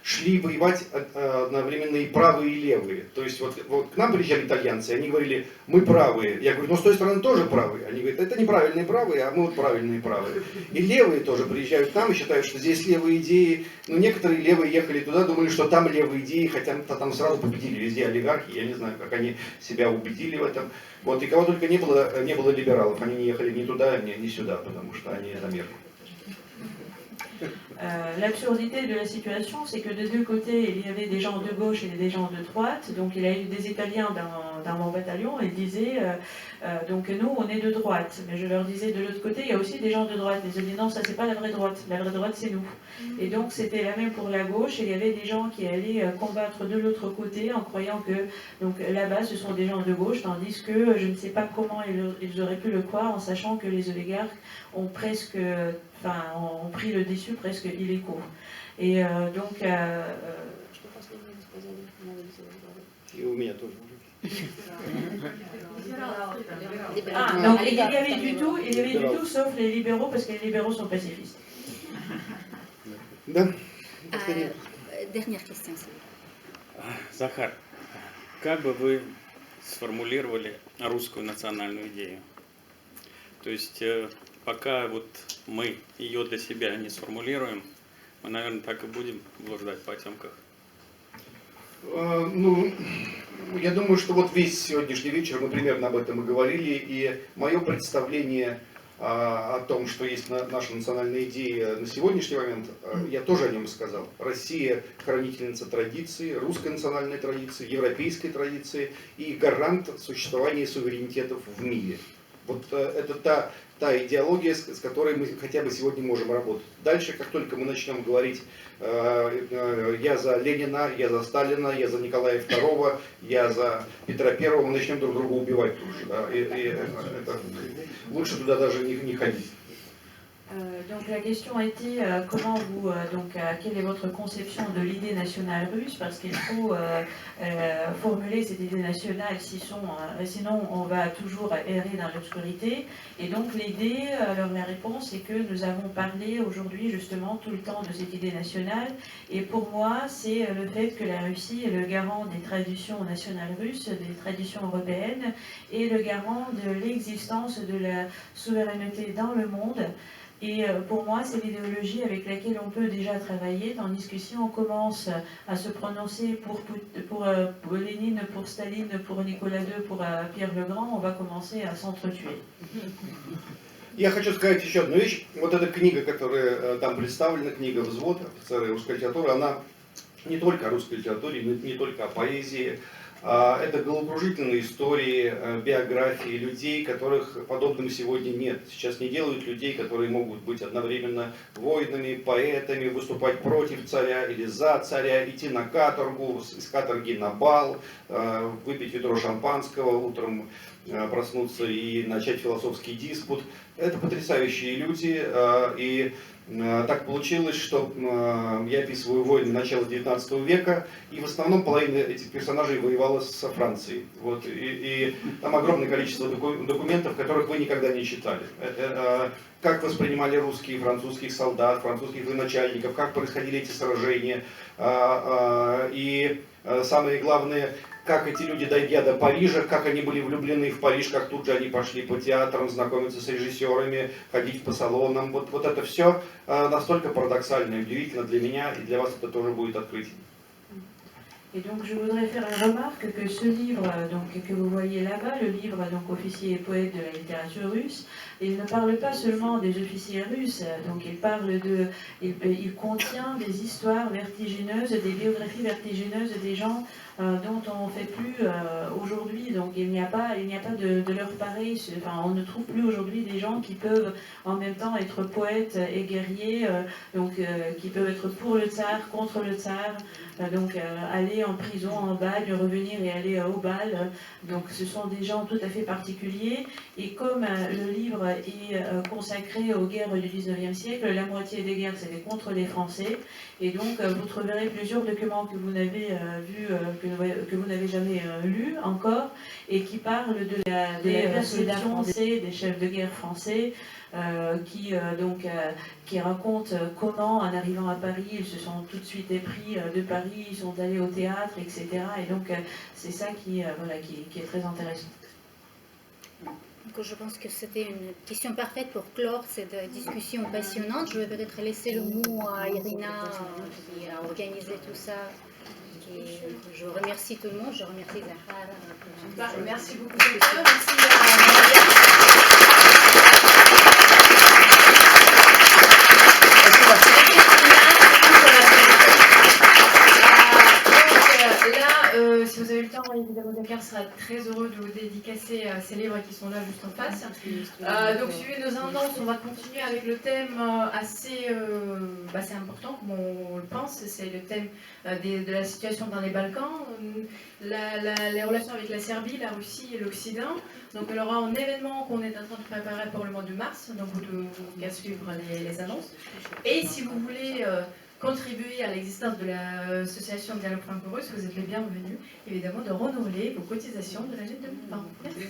шли воевать одновременно и правые, и левые. То есть вот к нам приезжали итальянцы, они говорили, мы правые. Я говорю, но с той стороны тоже правые. Они говорят, это неправильные правые, а мы вот правильные правые. И левые тоже приезжают к нам и считают, что здесь левые идеи. Но некоторые левые ехали туда, думали, что там левые идеи, хотя там сразу победили везде олигархи. Я не знаю, как они себя убедили в этом. Вот, и кого только не было либералов, они не ехали ни туда, ни сюда, потому что они иномерны. L'absurdité de la situation, c'est que de 2 côtés, il y avait des gens de gauche et des gens de droite. Donc il y a eu des Italiens dans mon bataillon, et ils disaient, donc nous on est de droite. Mais je leur disais, de l'autre côté, il y a aussi des gens de droite. Ils ont dit non, ça c'est pas la vraie droite c'est nous. Et donc c'était la même pour la gauche, et il y avait des gens qui allaient combattre de l'autre côté en croyant que là-bas ce sont des gens de gauche, tandis que je ne sais pas comment ils auraient pu le croire en sachant que les oligarques ont ont pris le dessus presque illico. Et donc... И у меня тоже. Donc il y avait du tout sauf les libéraux, parce que les libéraux sont pacifistes. Dernière question, s'il vous plaît. Захар, как бы вы сформулировали русскую национальную идею? То есть пока вот мы ее для себя не сформулируем, мы, наверное, так и будем блуждать в потемках. Я думаю, что вот весь сегодняшний вечер мы примерно об этом и говорили, и мое представление о том, что есть наша национальная идея на сегодняшний момент, я тоже о нем сказал. Россия – хранительница традиции, русской национальной традиции, европейской традиции и гарант существования суверенитетов в мире. Вот это та идеология, с которой мы хотя бы сегодня можем работать. Дальше, как только мы начнем говорить, я за Ленина, я за Сталина, я за Николая II, я за Петра I, мы начнем друг друга убивать тоже. Да? Это, лучше туда даже не ходить. Donc la question était comment vous quelle est votre conception de l'idée nationale russe, parce qu'il faut formuler cette idée nationale, sinon on va toujours errer dans l'obscurité. Et donc l'idée, alors la réponse est que nous avons parlé aujourd'hui justement tout le temps de cette idée nationale, et pour moi c'est le fait que la Russie est le garant des traditions nationales russes, des traditions européennes, et le garant de l'existence de la souveraineté dans le monde. Et pour moi, c'est l'idéologie avec laquelle on peut déjà travailler, tandis que si on commence à se prononcer pour Lénine, pour Staline, pour Nicolas II, pour Pierre le Grand, on va commencer à s'entretuer. Я хочу сказать еще одну вещь. Вот эта книга, которая там представлена, книга «Взвод. Офицеры русской литературы», она не только о русской литературе, не только о поэзии. Это головокружительные истории, биографии людей, которых подобным сегодня нет. Сейчас не делают людей, которые могут быть одновременно воинами, поэтами, выступать против царя или за царя, идти на каторгу, из каторги на бал, выпить ведро шампанского, утром проснуться и начать философский диспут. Это потрясающие люди, и так получилось, что я описываю войны начала 19 века, и в основном половина этих персонажей воевала со Францией. Вот, и там огромное количество документов, которых вы никогда не читали. Как воспринимали русские и французских солдат, французских военачальников, как происходили эти сражения. И самое главное, как эти люди, дойдя до Парижа, как они были влюблены в Париж, как тут же они пошли по театрам, знакомиться с режиссерами, ходить по салонам. Вот это все настолько парадоксально и удивительно для меня, и для вас это тоже будет открытие. Et donc je voudrais faire une remarque que ce livre que vous voyez là-bas, le livre Officiers et poètes de la littérature russe, il ne parle pas seulement des officiers russes, donc il contient des histoires vertigineuses, des biographies vertigineuses des gens dont on ne fait plus aujourd'hui, donc il n'y a pas de leur pareil, enfin, on ne trouve plus aujourd'hui des gens qui peuvent en même temps être poètes et guerriers, qui peuvent être pour le tsar, contre le tsar, aller en prison, en bagne, revenir et aller au bal. Donc ce sont des gens tout à fait particuliers, et comme le livre est consacré aux guerres du 19e siècle, la moitié des guerres c'était contre les Français, et donc vous trouverez plusieurs documents que vous n'avez que vous n'avez jamais lus encore, et qui parlent des perceptions des chefs de guerre français, qui racontent comment, en arrivant à Paris, ils se sont tout de suite épris de Paris, ils sont allés au théâtre, etc. Et donc c'est ça qui est très intéressant. Donc, je pense que c'était une question parfaite pour clore cette discussion passionnante. Je vais peut-être laisser le mot à Irina qui a organisé tout ça. Et je remercie tout le monde, je remercie Zahar. Merci beaucoup. Merci si vous avez le temps, évidemment, Zahar sera très heureux de vous dédicacer ces livres qui sont là juste en face. Donc, suivez nos annonces, on va continuer avec le thème assez important, comme on le pense, c'est le thème de la situation dans les Balkans, les relations avec la Serbie, la Russie et l'Occident. Donc, il y aura un événement qu'on est en train de préparer pour le mois de mars, donc vous devez suivre les annonces. Et si vous voulez contribuer à l'existence de l'association Dialogue Franco-Russe, vous êtes les bienvenus, évidemment, de renouveler vos cotisations de l'année 2020. Merci.